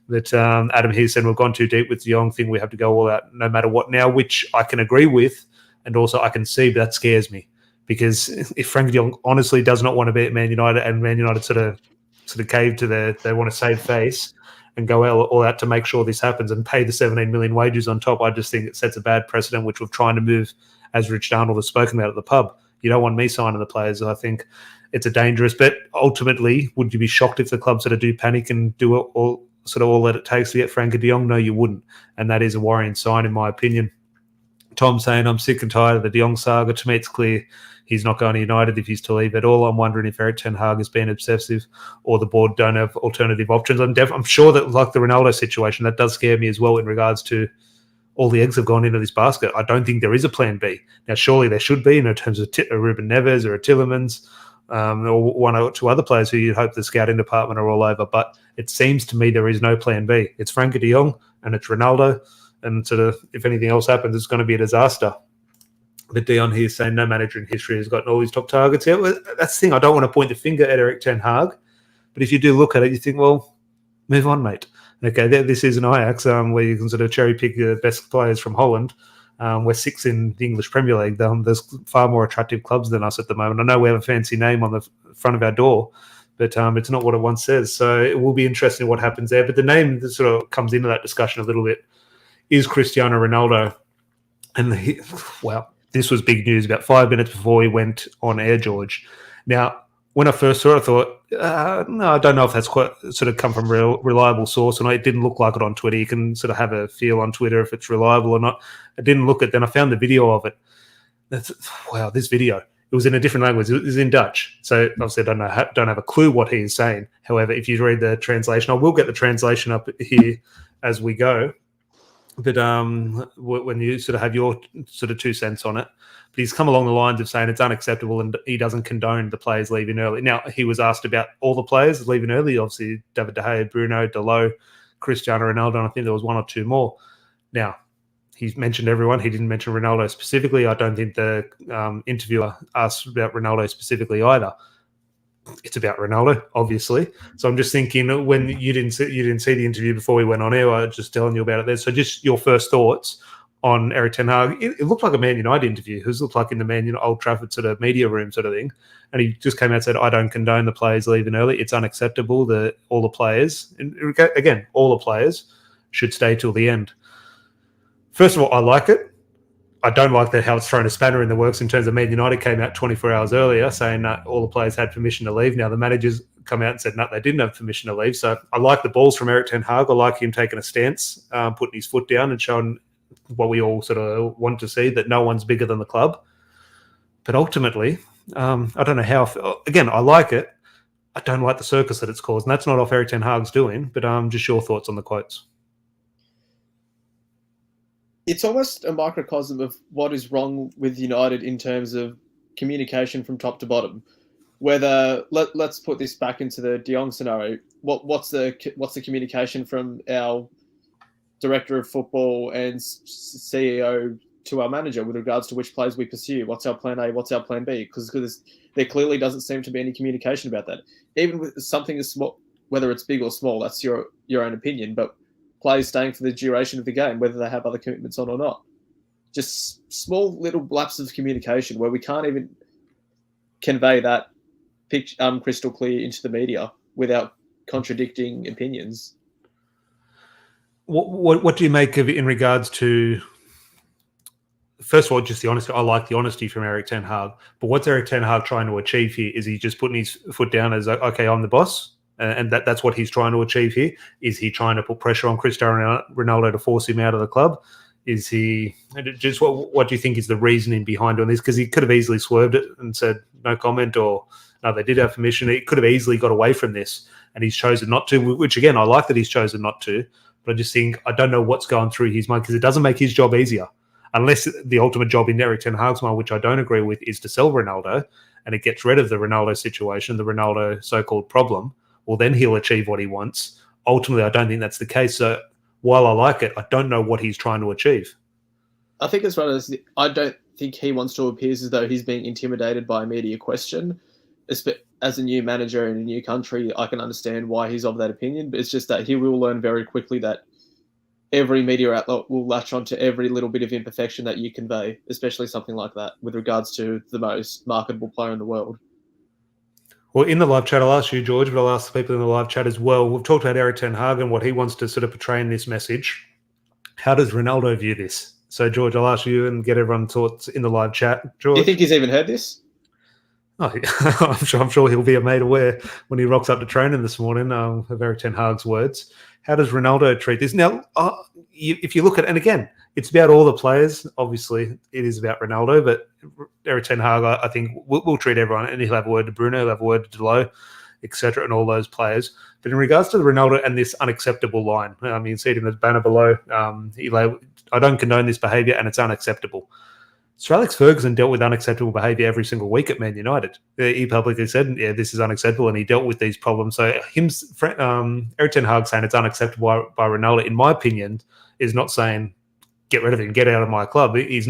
But Adam here said, we've gone too deep with the Young thing. We have to go all out no matter what now, which I can agree with. And also I can see, but that scares me. Because if Frenkie de Jong honestly does not want to be at Man United and Man United sort of cave to they want to save face and go all out to make sure this happens and pay the 17 million wages on top, I just think it sets a bad precedent, which we're trying to move, as Rich Darnold has spoken about at the pub. You don't want me signing the players. I think it's a dangerous bet. Ultimately, would you be shocked if the club sort of do panic and do all that it takes to get Frenkie de Jong? No, you wouldn't. And that is a worrying sign, in my opinion. Tom saying, I'm sick and tired of the de Jong saga. To me, it's clear he's not going to United if he's to leave at all. I'm wondering if Erik Ten Hag has been obsessive or the board don't have alternative options. I'm sure that, like the Ronaldo situation, that does scare me as well in regards to all the eggs have gone into this basket. I don't think there is a plan B. Now, surely there should be in terms of a Ruben Neves or a Tillemans or one or two other players who you'd hope the scouting department are all over. But it seems to me there is no plan B. It's Frenkie de Jong and it's Ronaldo. And sort of, if anything else happens, it's going to be a disaster. But Dion here saying no manager in history has gotten all these top targets. Yeah, well, that's the thing. I don't want to point the finger at Erik Ten Hag, but if you do look at it, you think, well, move on, mate. Okay, this is an Ajax where you can sort of cherry pick the best players from Holland. We're sixth in the English Premier League. There's far more attractive clubs than us at the moment. I know we have a fancy name on the front of our door, but it's not what it once says. So it will be interesting what happens there. But the name that sort of comes into that discussion a little bit is Cristiano Ronaldo. And this was big news about 5 minutes before he went on air, George. Now, when I first saw it, I thought, no, I don't know if that's quite sort of come from a reliable source. And it didn't look like it on Twitter. You can sort of have a feel on Twitter if it's reliable or not. I didn't look at it. Then I found the video of it. This video. It was in a different language. It was in Dutch. So obviously I don't have a clue what he is saying. However, if you read the translation, I will get the translation up here as we go. But when you sort of have your sort of 2 cents on it, but he's come along the lines of saying it's unacceptable and he doesn't condone the players leaving early. Now, he was asked about all the players leaving early, obviously David De Gea, Bruno, Dalot, Cristiano Ronaldo, and I think there was 1 or 2 more. Now, he's mentioned everyone. He didn't mention Ronaldo specifically. I don't think the interviewer asked about Ronaldo specifically either. It's about Ronaldo, obviously. So I'm just thinking, when you didn't see the interview before we went on air, I was just telling you about it there. So just your first thoughts on Erik Ten Hag. It looked like a Man United interview. It looked like in the Old Trafford sort of media room sort of thing. And he just came out and said, I don't condone the players leaving early. It's unacceptable that all the players, and again, all the players should stay till the end. First of all, I like it. I don't like how it's thrown a spanner in the works in terms of Man United came out 24 hours earlier saying that all the players had permission to leave. Now the managers come out and said, no, they didn't have permission to leave. So I like the balls from Erik Ten Hag. I like him taking a stance, putting his foot down and showing what we all sort of want to see, that no one's bigger than the club. But ultimately, I don't know how. Again, I like it. I don't like the circus that it's caused. And that's not off Erik Ten Hag's doing, but just your thoughts on the quotes. It's almost a microcosm of what is wrong with United in terms of communication from top to bottom. Whether let's put this back into the De Jong scenario. What's the communication from our director of football and CEO to our manager with regards to which players we pursue? What's our plan A? What's our plan B? Because there clearly doesn't seem to be any communication about that. Even with something as small, whether it's big or small, that's your own opinion. But players staying for the duration of the game, whether they have other commitments on or not. Just small little lapses of communication where we can't even convey that picture crystal clear into the media without contradicting opinions. What do you make of it in regards to first of all, just the honesty. I like the honesty from Eric Ten Hag. But what's Eric Ten Hag trying to achieve here? Is he just putting his foot down as, okay, I'm the boss? And that's what he's trying to achieve here? Is he trying to put pressure on Cristiano Ronaldo to force him out of the club? Is he just what do you think is the reasoning behind doing this? Because he could have easily swerved it and said no comment, or no, they did have permission. He could have easily got away from this, and he's chosen not to, which again, I like that he's chosen not to. But I just think, I don't know what's going through his mind, because it doesn't make his job easier. Unless the ultimate job in Eric Ten Hag's mind, which I don't agree with, is to sell Ronaldo, and it gets rid of the Ronaldo situation, the Ronaldo so-called problem, well, then he'll achieve what he wants. Ultimately, I don't think that's the case. So while I like it, I don't know what he's trying to achieve. I think as well as I don't think he wants to appear as though he's being intimidated by a media question. As a new manager in a new country, I can understand why he's of that opinion, but it's just that he will learn very quickly that every media outlet will latch onto every little bit of imperfection that you convey, especially something like that with regards to the most marketable player in the world. Well, in the live chat, I'll ask you, George, but I'll ask the people in the live chat as well. We've talked about Eric Ten Hag and what he wants to sort of portray in this message. How does Ronaldo view this? So, George, I'll ask you and get everyone's thoughts in the live chat. George? Do you think he's even heard this? Oh, I'm sure he'll be made aware when he rocks up to training this morning of Eric Ten Hag's words. How does Ronaldo treat this? Now, if you look at, and again, it's about all the players. Obviously, it is about Ronaldo, but Eric Ten Hag, I think, will treat everyone, and he'll have a word to Bruno, he'll have a word to Delo, etc., and all those players. But in regards to the Ronaldo and this unacceptable line, I mean, you see it in the banner below. I don't condone this behaviour, and it's unacceptable. Sir Alex Ferguson dealt with unacceptable behaviour every single week at Man United. He publicly said, yeah, this is unacceptable, and he dealt with these problems. So Eric Ten Hag saying it's unacceptable by Ronaldo, in my opinion, is not saying, get rid of him, get out of my club. He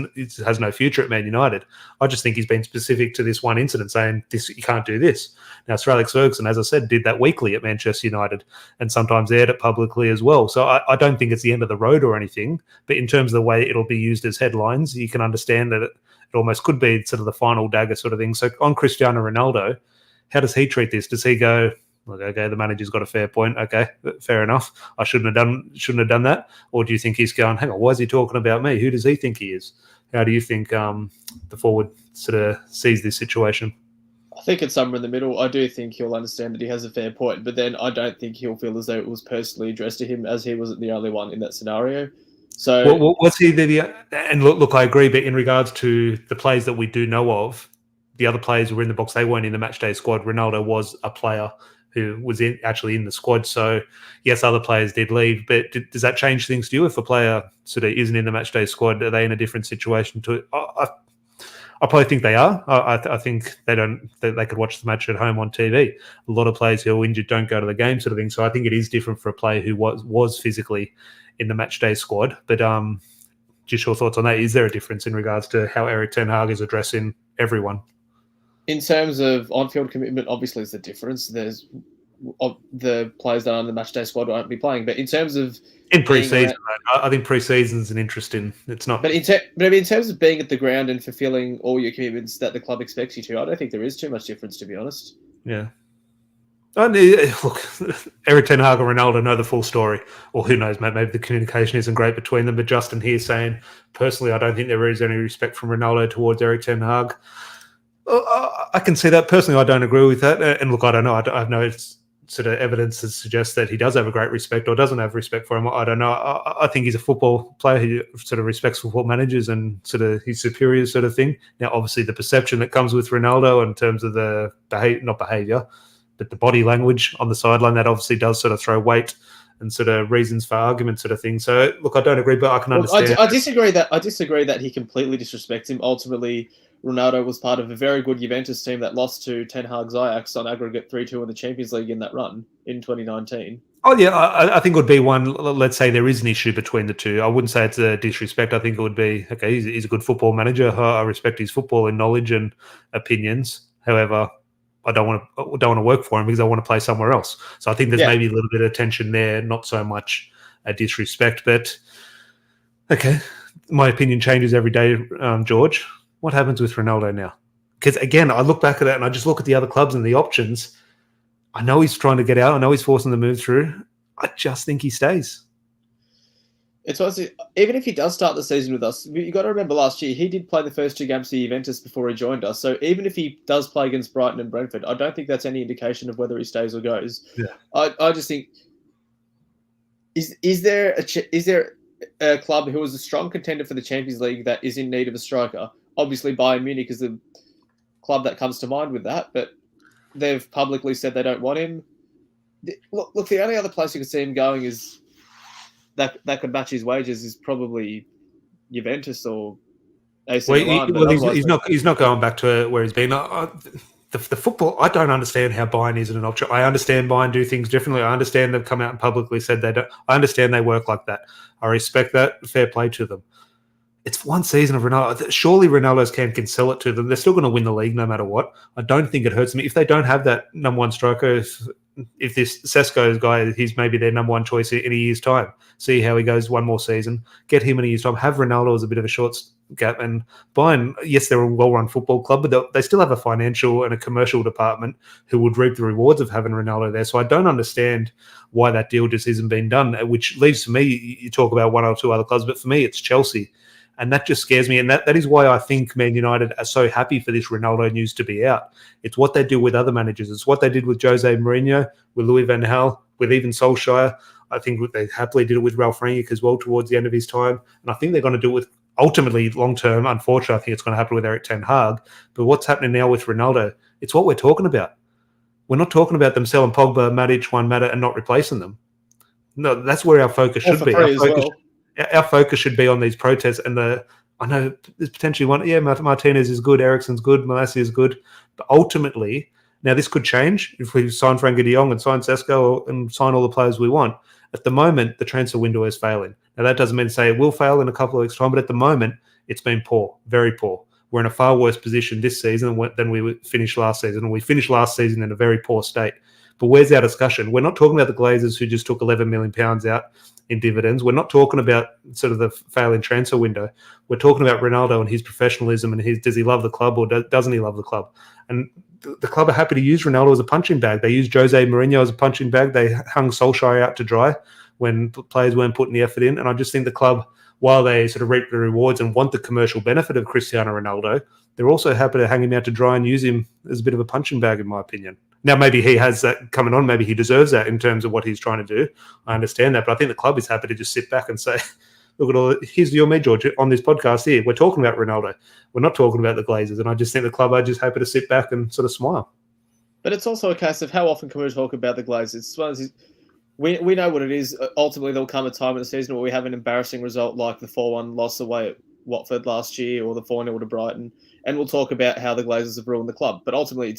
has no future at Man United. I just think he's been specific to this one incident, saying, this, you can't do this. Now, Sir Alex Ferguson, as I said, did that weekly at Manchester United, and sometimes aired it publicly as well. So I don't think it's the end of the road or anything, but in terms of the way it'll be used as headlines, you can understand that it almost could be sort of the final dagger sort of thing. So on Cristiano Ronaldo, how does he treat this? Does he go, okay, the manager's got a fair point. Okay, fair enough. I shouldn't have done that. Or do you think he's going, hang on, why is he talking about me? Who does he think he is? How do you think the forward sort of sees this situation? I think it's somewhere in the middle. I do think he'll understand that he has a fair point, but then I don't think he'll feel as though it was personally addressed to him, as he wasn't the only one in that scenario. So, was he and look, I agree, but in regards to the players that we do know of, the other players who were in the box, they weren't in the matchday squad. Ronaldo was a player who was actually in the squad. So, yes, other players did leave, but does that change things to you? If a player sort of isn't in the matchday squad, are they in a different situation to it? I probably think they are. I think they could watch the match at home on TV. A lot of players who are injured don't go to the game, sort of thing. So I think it is different for a player who was physically in the matchday squad. But just your thoughts on that. Is there a difference in regards to how Eric Ten Hag is addressing everyone? In terms of on-field commitment, obviously there's a difference. There's the players that are on the matchday squad won't be playing. But in terms of in pre-season, I think pre-season's an interesting. It's not. But in terms of being at the ground and fulfilling all your commitments that the club expects you to, I don't think there is too much difference, to be honest. Yeah. Look, Eric Ten Hag and Ronaldo know the full story, or who knows, maybe the communication isn't great between them. But Justin here saying, personally, I don't think there is any respect from Ronaldo towards Eric Ten Hag. I can see that. Personally, I don't agree with that. And look, I don't know. I have no sort of evidence that suggests that he does have a great respect or doesn't have respect for him. I don't know. I think he's a football player who sort of respects football managers and sort of his superiors sort of thing. Now, obviously, the perception that comes with Ronaldo in terms of the not behaviour, but the body language on the sideline, that obviously does sort of throw weight and sort of reasons for argument sort of thing. So, look, I don't agree, but I can understand. I disagree that he completely disrespects him. Ultimately, Ronaldo was part of a very good Juventus team that lost to Ten Hag's Ajax on aggregate 3-2 in the Champions League in that run in 2019. Oh, yeah, I think it would be one, let's say there is an issue between the two. I wouldn't say it's a disrespect. I think it would be, okay, he's a good football manager. I respect his footballing knowledge and opinions. However, I don't want to work for him because I want to play somewhere else. So I think there's maybe a little bit of tension there, not so much a disrespect. But, okay, my opinion changes every day, George. What happens with Ronaldo now? Because, again, I look back at it and I just look at the other clubs and the options. I know he's trying to get out. I know he's forcing the move through. I just think he stays. It's honestly, even if he does start the season with us, you got to remember last year he did play the first 2 games for Juventus before he joined us. So even if he does play against Brighton and Brentford, I don't think that's any indication of whether he stays or goes. Yeah. I just think is there a club who is a strong contender for the Champions League that is in need of a striker? Obviously, Bayern Munich is the club that comes to mind with that, but they've publicly said they don't want him. Look, the only other place you could see him going is that could match his wages is probably Juventus or AC Milan. He's not going back to where he's been. The football, I don't understand how Bayern isn't an option. I understand Bayern do things differently. I understand they've come out and publicly said they don't. I understand they work like that. I respect that. Fair play to them. It's one season of Ronaldo. Surely Ronaldo's camp can sell it to them. They're still going to win the league no matter what. I don't think it hurts them. If they don't have that number one striker, if this Sesko guy, he's maybe their number one choice in a year's time. See how he goes one more season. Get him in a year's time. Have Ronaldo as a bit of a short gap. And Bayern, yes, they're a well-run football club, but they still have a financial and a commercial department who would reap the rewards of having Ronaldo there. So I don't understand why that deal just isn't being done, which leaves for me, you talk about one or two other clubs, but for me, it's Chelsea. And that just scares me. And that is why I think Man United are so happy for this Ronaldo news to be out. It's what they do with other managers. It's what they did with Jose Mourinho, with Louis van Gaal, with even Solskjaer. I think they happily did it with Ralph Rangnick as well towards the end of his time. And I think they're going to do it with, ultimately, long-term, unfortunately, I think it's going to happen with Erik Ten Hag. But what's happening now with Ronaldo, it's what we're talking about. We're not talking about them selling Pogba, Matic, Juan Mata, and not replacing them. No, that's where our focus should be. Our focus should be on these protests, and I know there's potentially one. Yeah, Martinez is good, Eriksen's good, Malacia is good, but ultimately, now this could change if we sign Frenkie de Jong and sign Sesko and sign all the players we want. At the moment, the transfer window is failing. Now that doesn't mean to say it will fail in a couple of weeks' time, but at the moment, it's been poor, very poor. We're in a far worse position this season than we finished last season, and we finished last season in a very poor state. But where's our discussion? We're not talking about the Glazers who just took £11 million out in dividends. We're not talking about sort of the failing transfer window. We're talking about Ronaldo and his professionalism and does he love the club or doesn't he love the club? And the club are happy to use Ronaldo as a punching bag. They used Jose Mourinho as a punching bag. They hung Solskjaer out to dry when players weren't putting the effort in. And I just think the club, while they sort of reap the rewards and want the commercial benefit of Cristiano Ronaldo, they're also happy to hang him out to dry and use him as a bit of a punching bag, in my opinion. Now, maybe he has that coming on. Maybe he deserves that in terms of what he's trying to do. I understand that. But I think the club is happy to just sit back and say, look at all – here's your me, George, on this podcast here. We're talking about Ronaldo. We're not talking about the Glazers. And I just think the club are just happy to sit back and sort of smile. But it's also a case of how often can we talk about the Glazers? We know what it is. Ultimately, there'll come a time in the season where we have an embarrassing result like the 4-1 loss away at Watford last year or the 4-0 to Brighton. And we'll talk about how the Glazers have ruined the club. But ultimately,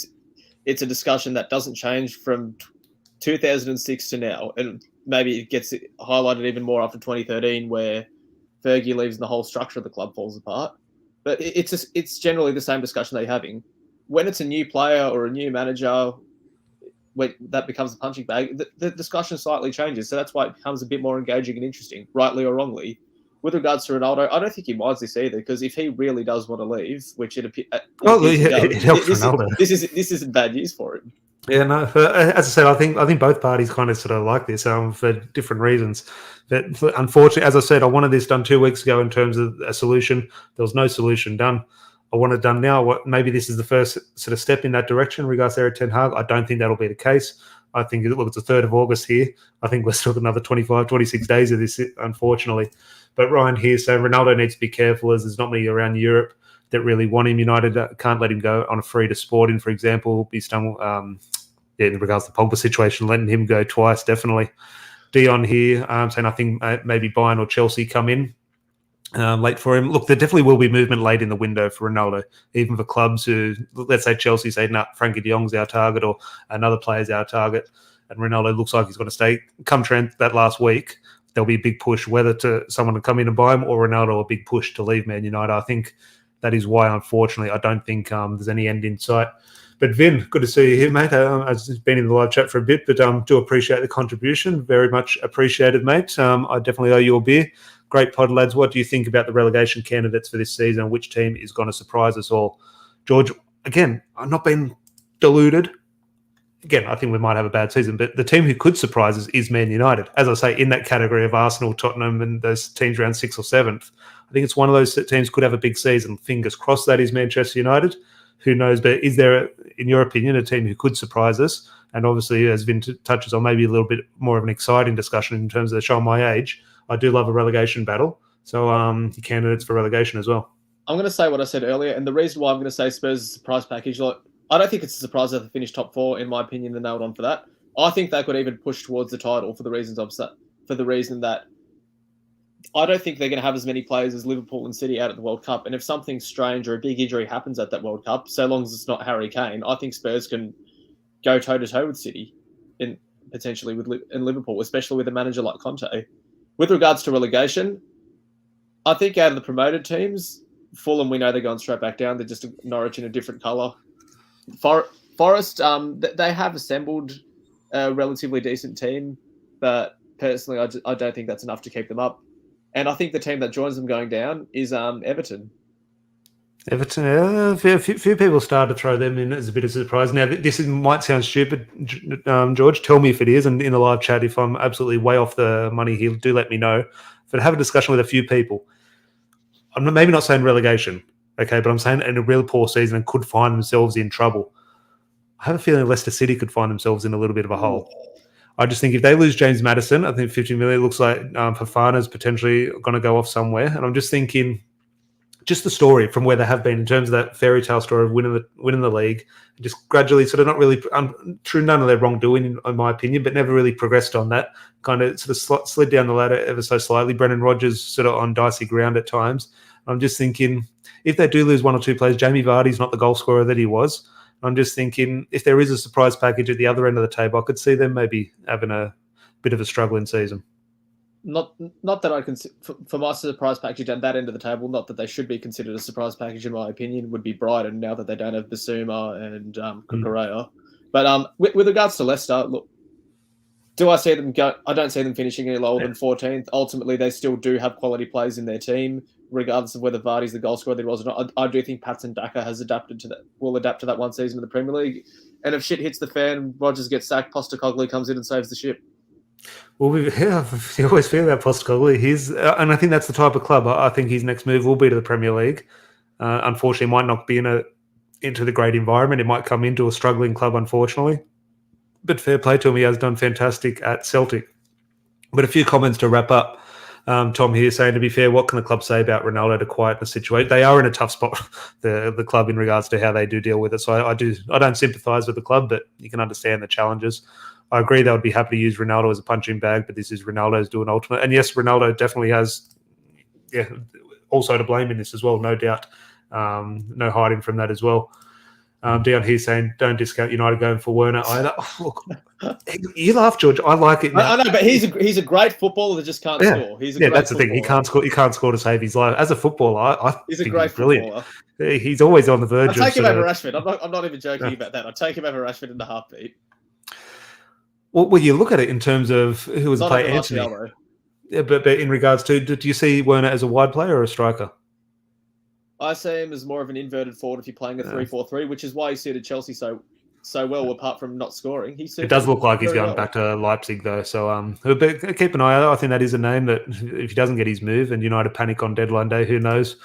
it's a discussion that doesn't change from 2006 to now. And maybe it gets highlighted even more after 2013 where Fergie leaves and the whole structure of the club falls apart. But it's generally the same discussion they're having. When it's a new player or a new manager, when that becomes a punching bag, the discussion slightly changes. So that's why it becomes a bit more engaging and interesting, rightly or wrongly. With regards to Ronaldo, I don't think he minds this either, because if he really does want to leave, which it appears, it helps Ronaldo. This isn't bad news for him. Yeah, no. As I said, I think both parties kind of sort of like this for different reasons. But unfortunately, as I said, I wanted this done 2 weeks ago in terms of a solution. There was no solution done. I want it done now. Maybe this is the first sort of step in that direction in regards to Erik Ten Hag. I don't think that'll be the case. I think, look, it's the 3rd of August here. I think we're still another 25, 26 days of this, unfortunately. But Ryan here saying Ronaldo needs to be careful as there's not many around Europe that really want him. United can't let him go on a free to Sporting, for example. He's done, in regards to the Pogba situation, letting him go twice, definitely. Dion here saying I think maybe Bayern or Chelsea come in late for him. Look, there definitely will be movement late in the window for Ronaldo, even for clubs who, let's say Chelsea say, no, Frenkie de Jong's our target or another player's our target, and Ronaldo looks like he's going to stay. Come Trent that last week, there'll be a big push, whether to someone to come in and buy him or Ronaldo, a big push to leave Man United. I think that is why, unfortunately, I don't think there's any end in sight. But Vin, good to see you here, mate. I've been in the live chat for a bit, but do appreciate the contribution. Very much appreciated, mate. I definitely owe you a beer. Great pod, lads. What do you think about the relegation candidates for this season? Which team is going to surprise us all? George, again, I'm not being deluded. again, I think we might have a bad season, but the team who could surprise us is Man United. As I say, in that category of Arsenal, Tottenham, and those teams around 6th or 7th, I think it's one of those teams could have a big season. Fingers crossed that is Manchester United. Who knows? But is there, in your opinion, a team who could surprise us? And obviously, as Vin touches on, maybe a little bit more of an exciting discussion in terms of showing my age. I do love a relegation battle. So candidates for relegation as well. I'm going to say what I said earlier, and the reason why I'm going to say Spurs is a surprise package, like, I don't think it's a surprise that they finished top 4. In my opinion, they're nailed on for that. I think they could even push towards the title for the reason that I don't think they're going to have as many players as Liverpool and City out at the World Cup. And if something strange or a big injury happens at that World Cup, so long as it's not Harry Kane, I think Spurs can go toe to toe with City, and potentially with Liverpool, especially with a manager like Conte. With regards to relegation, I think out of the promoted teams, Fulham, we know they're going straight back down. They're just Norwich in a different colour. Forest, they have assembled a relatively decent team, but personally, I don't think that's enough to keep them up. And I think the team that joins them going down is Everton. Everton, a few people started to throw them in as a bit of a surprise. Now, this might sound stupid, George. Tell me if it is, and in the live chat, if I'm absolutely way off the money here, do let me know. But have a discussion with a few people. I'm maybe not saying relegation, okay, but I'm saying in a real poor season and could find themselves in trouble. I have a feeling Leicester City could find themselves in a little bit of a hole. I just think if they lose James Maddison, I think 50 million looks like Fofana's potentially going to go off somewhere. And I'm just thinking, just the story from where they have been in terms of that fairy tale story of winning the league, just gradually sort of not really through none of their wrongdoing, in my opinion, but never really progressed on that. Kind of sort of slid down the ladder ever so slightly. Brendan Rodgers sort of on dicey ground at times. I'm just thinking, if they do lose one or two players, Jamie Vardy's not the goal scorer that he was. I'm just thinking, if there is a surprise package at the other end of the table, I could see them maybe having a bit of a struggling season. Not that I can, for my surprise package at that end of the table, not that they should be considered a surprise package, in my opinion, would be Brighton now that they don't have Basuma and Kukurea. But with regards to Leicester, look, do I see them go? I don't see them finishing any lower than 14th. Ultimately, they still do have quality players in their team, regardless of whether Vardy's the goal scorer there was or not. I do think Patson Daka has will adapt to that one season in the Premier League. And if shit hits the fan, Rodgers gets sacked, Postecoglou comes in and saves the ship. Well, you always feel about Postecoglou. And I think that's the type of club. I think his next move will be to the Premier League. Unfortunately, it might not be into the great environment. It might come into a struggling club, unfortunately. But fair play to him. He has done fantastic at Celtic. But a few comments to wrap up. Tom here saying, to be fair, what can the club say about Ronaldo to quieten the situation? They are in a tough spot, the club, in regards to how they do deal with it. So I don't sympathise with the club, but you can understand the challenges. I agree they would be happy to use Ronaldo as a punching bag, but this is Ronaldo's doing ultimate. And yes, Ronaldo definitely has, also to blame in this as well, no doubt. No hiding from that as well. Down here saying, don't discount United going for Werner either. Look, you laugh, George. I like it. I know, but he's a great footballer that just can't score. That's the thing. He can't score. He can't score to save his life. As a footballer, he's a great footballer. He's always on the verge. I take him over Rashford. I'm not even joking about that. I take him over Rashford in the heartbeat. Well, you look at it in terms of who was playing Anthony. Yeah, but in regards to, do you see Werner as a wide player or a striker? I see him as more of an inverted forward if you're playing a 3-4-3, which is why he suited Chelsea so well, apart from not scoring. It does look like he's going back to Leipzig, though. So but keep an eye out. I think that is a name that if he doesn't get his move and United panic on deadline day, who knows?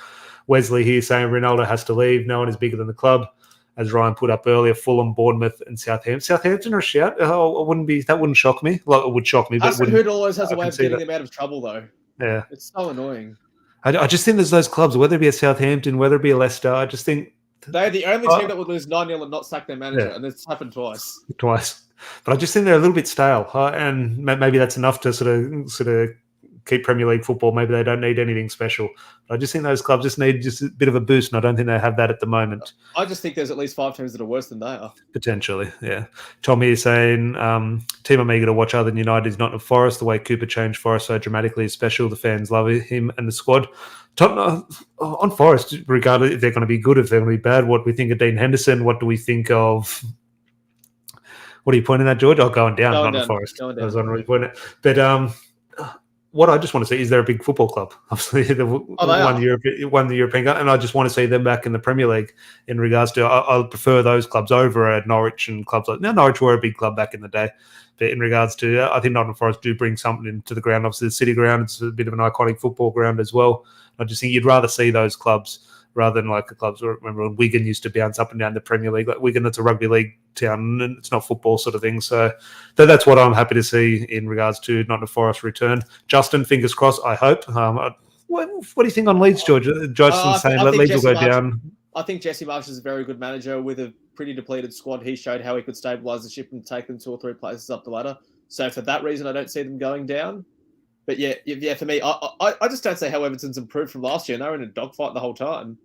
Wesley here saying Ronaldo has to leave. No one is bigger than the club. As Ryan put up earlier, Fulham, Bournemouth, and Southampton. Southampton are a shout. That wouldn't shock me. Well, it would shock me. But Hood always has a way of getting them out of trouble, though. Yeah. It's so annoying. I just think there's those clubs, whether it be a Southampton, whether it be a Leicester, I just think... They're the only team that would lose 9-0 and not sack their manager, and it's happened twice. But I just think they're a little bit stale, and maybe that's enough to sort of keep Premier League football. Maybe they don't need anything special. But I just think those clubs just need just a bit of a boost, and I don't think they have that at the moment. I just think there's at least 5 teams that are worse than they are. Potentially, yeah. Tommy is saying, team I'm eager to watch other than United is not Forest. The way Cooper changed Forest so dramatically is special. The fans love him and the squad. On Forest, regardless if they're going to be good, if they're going to be bad, what do we think of Dean Henderson? What do we think of... What are you pointing at, George? Going down, not on Forest. I was on really pointing at. But what I just want to see is they're a big football club. Obviously, won the European Cup, and I just want to see them back in the Premier League. In regards to, I prefer those clubs over Norwich and clubs like now. Norwich were a big club back in the day, but in regards to, I think Nottingham Forest do bring something into the ground. Obviously, the City Ground, it's a bit of an iconic football ground as well. I just think you'd rather see those clubs rather than like the clubs. I remember when Wigan used to bounce up and down the Premier League. Like Wigan, it's a rugby league town, and it's not football sort of thing. So that's what I'm happy to see in regards to Nottingham Forest return. Justin, fingers crossed, I hope. What do you think on Leeds, George? Justin's saying that Leeds will go down. I think Jesse Marsh is a very good manager with a pretty depleted squad. He showed how he could stabilise the ship and take them 2 or 3 places up the ladder. So for that reason, I don't see them going down. But yeah, for me, I just don't see how Everton's improved from last year. And they were in a dogfight the whole time.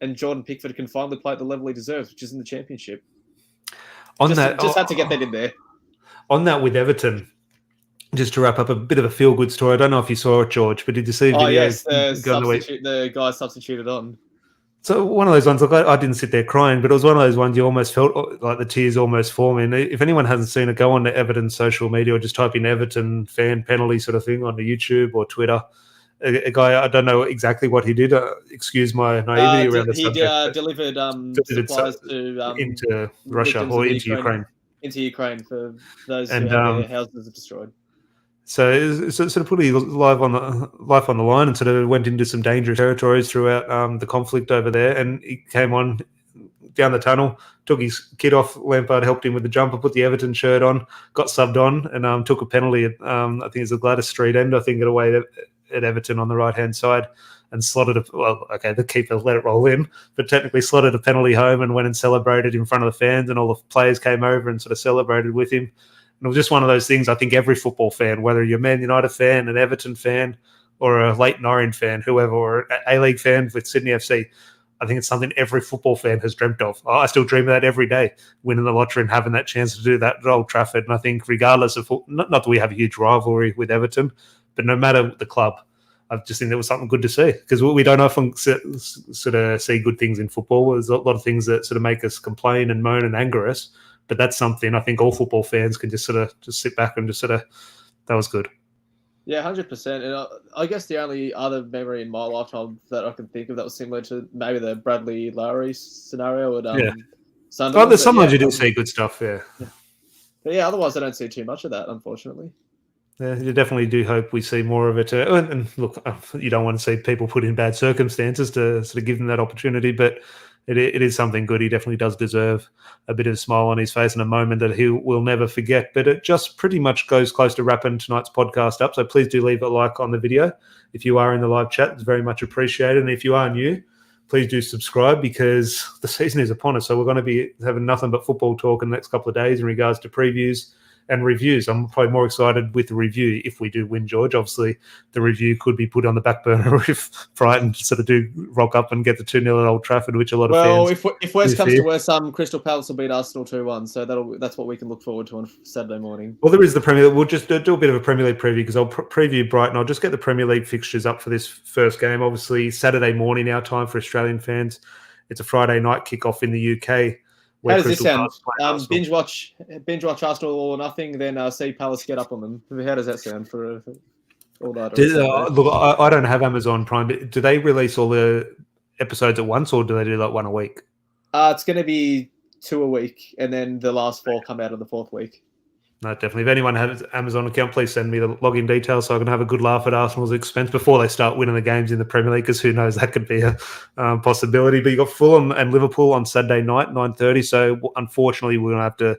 And Jordan Pickford can finally play at the level he deserves, which is in the Championship. Just had to get that in there. On that with Everton, just to wrap up a bit of a feel-good story. I don't know if you saw it, George, but did you see? Yes, the guy substituted on. So one of those ones, look, I didn't sit there crying, but it was one of those ones you almost felt like the tears almost forming. If anyone hasn't seen it, go on to Everton's social media or just type in Everton fan penalty sort of thing on the YouTube or Twitter. A guy, I don't know exactly what he did. Excuse my naivety around the subject. He delivered supplies into Russia or into Ukraine. Into Ukraine for those who had their houses destroyed. So it sort of put his life on the line and sort of went into some dangerous territories throughout the conflict over there. And he came on down the tunnel, took his kit off. Lampard helped him with the jumper, put the Everton shirt on, got subbed on, and took a penalty at, I think it's the Gladys Street end, I think, at away at Everton on the right-hand side, and slotted the keeper let it roll in, but technically slotted a penalty home and went and celebrated in front of the fans, and all the players came over and sort of celebrated with him. And it was just one of those things. I think every football fan, whether you're a Man United fan, an Everton fan, or a Leyton Orient fan, whoever, or an A-League fan with Sydney FC, I think it's something every football fan has dreamt of. I still dream of that every day, winning the lottery and having that chance to do that at Old Trafford. And I think regardless of, not that we have a huge rivalry with Everton, but no matter the club, I just think there was something good to see, because we don't often sort of see good things in football. There's a lot of things that sort of make us complain and moan and anger us. But that's something I think all football fans can just sit back and that was good. Yeah, 100%. And I guess the only other memory in my lifetime that I can think of that was similar to maybe the Bradley Lowry scenario at Sunderland. There's sometimes you do see good stuff, yeah. But yeah, otherwise I don't see too much of that, unfortunately. Yeah, you definitely do hope we see more of it. And look, you don't want to see people put in bad circumstances to sort of give them that opportunity, but it is something good. He definitely does deserve a bit of a smile on his face and a moment that he will never forget. But it just pretty much goes close to wrapping tonight's podcast up. So please do leave a like on the video. If you are in the live chat, it's very much appreciated. And if you are new, please do subscribe, because the season is upon us. So we're going to be having nothing but football talk in the next couple of days in regards to previews and reviews. I'm probably more excited with the review if we do win, George. Obviously, the review could be put on the back burner if Brighton sort of do rock up and get the 2-0 at Old Trafford, which a lot of fans... Well, if worse comes to worse, Crystal Palace will beat Arsenal 2-1, so that's what we can look forward to on Saturday morning. Well, there is the Premier League. We'll just do a bit of a Premier League preview, because I'll preview Brighton. I'll just get the Premier League fixtures up for this first game. Obviously, Saturday morning our time for Australian fans. It's a Friday night kickoff in the UK. How does this sound? Binge watch Arsenal or nothing, then see Palace get up on them. How does that sound for all that? Look, I don't have Amazon Prime, but do they release all the episodes at once, or do they do like one a week? It's going to be 2 a week, and then the last 4 come out of the 4th week. No, definitely. If anyone has an Amazon account, please send me the login details so I can have a good laugh at Arsenal's expense before they start winning the games in the Premier League, because who knows, that could be a possibility. But you've got Fulham and Liverpool on Saturday night, 9:30. So unfortunately, we're going to have to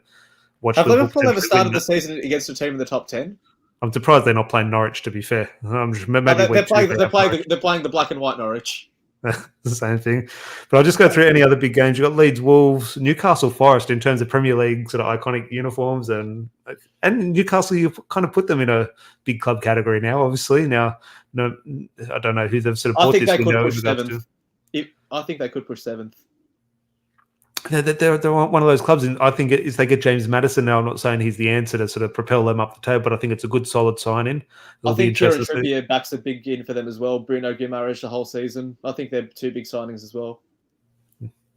watch. Have Liverpool ever started the season against a team in the top 10? I'm surprised they're not playing Norwich, to be fair. They're playing the black and white Norwich. The same thing. But I'll just go through any other big games. You've got Leeds, Wolves, Newcastle, Forest in terms of Premier League sort of iconic uniforms. And Newcastle, you've kind of put them in a big club category now, obviously. Now, no, I don't know who they've sort of bought this window. I think they could push 7th. They're one of those clubs, and I think if they get James Maddison now, I'm not saying he's the answer to sort of propel them up the table, but I think it's a good, solid sign-in. I think Kieran Trippier backs a big in for them as well. Bruno Guimaraes the whole season. I think they're 2 big signings as well.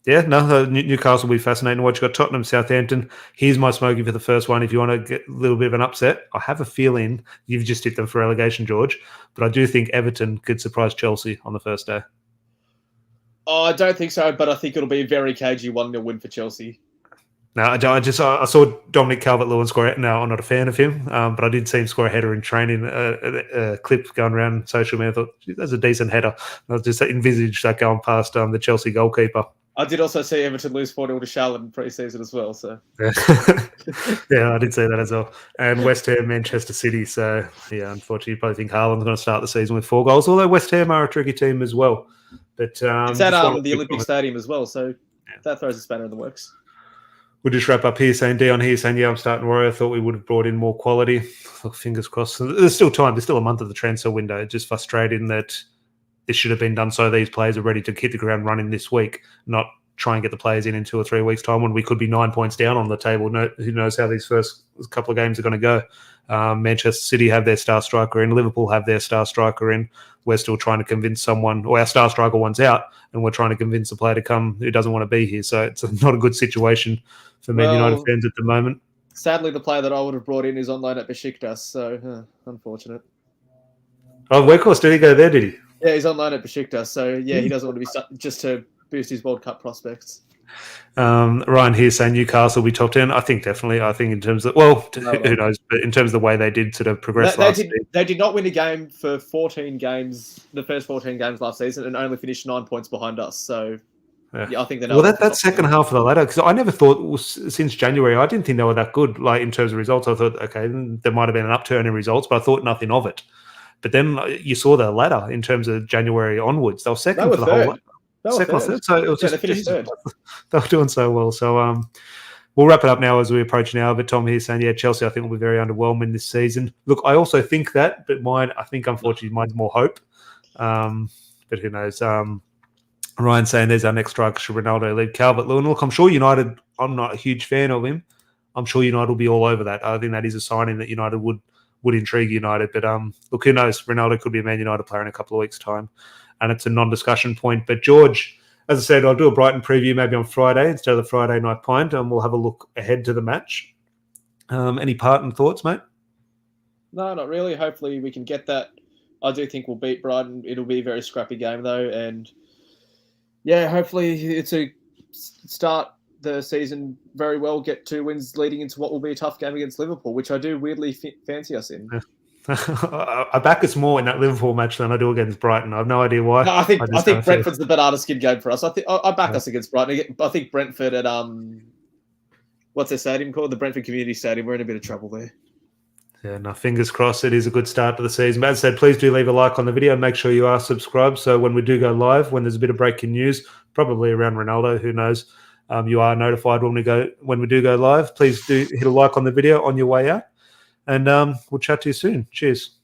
Yeah, no, Newcastle will be fascinating to watch. You've got Tottenham, Southampton. Here's my smoky for the first one. If you want to get a little bit of an upset, I have a feeling you've just hit them for relegation, George. But I do think Everton could surprise Chelsea on the first day. Oh, I don't think so, but I think it'll be a very cagey 1-0 win for Chelsea. No, I saw Dominic Calvert-Lewin score it. Now, I'm not a fan of him, but I did see him score a header in training. A clip going around social media. I thought, that's a decent header. I just envisaged that going past the Chelsea goalkeeper. I did also see Everton lose 4-0 to Charlotte in pre-season as well. So yeah, I did see that as well. And West Ham, Manchester City. So, yeah, unfortunately, you probably think Haaland's going to start the season with 4 goals, although West Ham are a tricky team as well. But it's at the Olympic Stadium as well, so that throws a spanner in the works. We'll just wrap up here saying, Dion here saying, yeah, I'm starting to worry. I thought we would have brought in more quality. Look, fingers crossed. There's still time. There's still a month of the transfer window. It's just frustrating that this should have been done so these players are ready to hit the ground running this week, not try and get the players in 2 or 3 weeks' time when we could be 9 points down on the table. Who knows how these first couple of games are going to go. Manchester City have their star striker in. Liverpool have their star striker in. We're still trying to convince someone, or our star striker one's out, and we're trying to convince a player to come who doesn't want to be here. So it's not a good situation for Man United fans at the moment. Sadly, the player that I would have brought in is on loan at Besiktas, so unfortunate. Oh, Weghorst, did he go there, did he? Yeah, he's on loan at Besiktas, so yeah, he doesn't want to be just to boost his World Cup prospects. Ryan here saying Newcastle will be top 10. I think definitely. I think in terms of, who knows, but in terms of the way they did sort of progress they did not win a game for 14 games, the first 14 games last season, and only finished 9 points behind us. So yeah I think they're that second half of the ladder, because I never thought since January, I didn't think they were that good. Like in terms of results, I thought, okay, there might have been an upturn in results, but I thought nothing of it. But then you saw the ladder in terms of January onwards. They were second for the whole ladder. Second or third. So it was just third. They were doing so well. So we'll wrap it up now as we approach an hour. But Tom here saying, yeah, Chelsea I think will be very underwhelming this season. Look, I also think that, but I think unfortunately mine's more hope. But who knows? Ryan saying there's our next striker, should Ronaldo lead Calvert-Lewin. Look, I'm sure United, I'm not a huge fan of him. I'm sure United will be all over that. I think that is a signing that United would intrigue United. But look, who knows? Ronaldo could be a Man United player in a couple of weeks' time. And it's a non-discussion point. But George, as I said, I'll do a Brighton preview maybe on Friday instead of the Friday night pint, and we'll have a look ahead to the match. Any parting thoughts, mate? No, not really. Hopefully we can get that. I do think we'll beat Brighton. It'll be a very scrappy game, though. And, yeah, hopefully it's a start the season very well, get 2 wins leading into what will be a tough game against Liverpool, which I do weirdly fancy us in. Yeah. I back us more in that Liverpool match than I do against Brighton. I have no idea why. No, I think Brentford's the banana skin game for us. I back us against Brighton. I think Brentford at what's their stadium called? The Brentford Community Stadium. We're in a bit of trouble there. Yeah, no, fingers crossed. It is a good start to the season. But as I said, please do leave a like on the video. Make sure you are subscribed. So when we do go live, when there's a bit of breaking news, probably around Ronaldo, who knows, you are notified when we do go live. Please do hit a like on the video on your way out. And we'll chat to you soon. Cheers.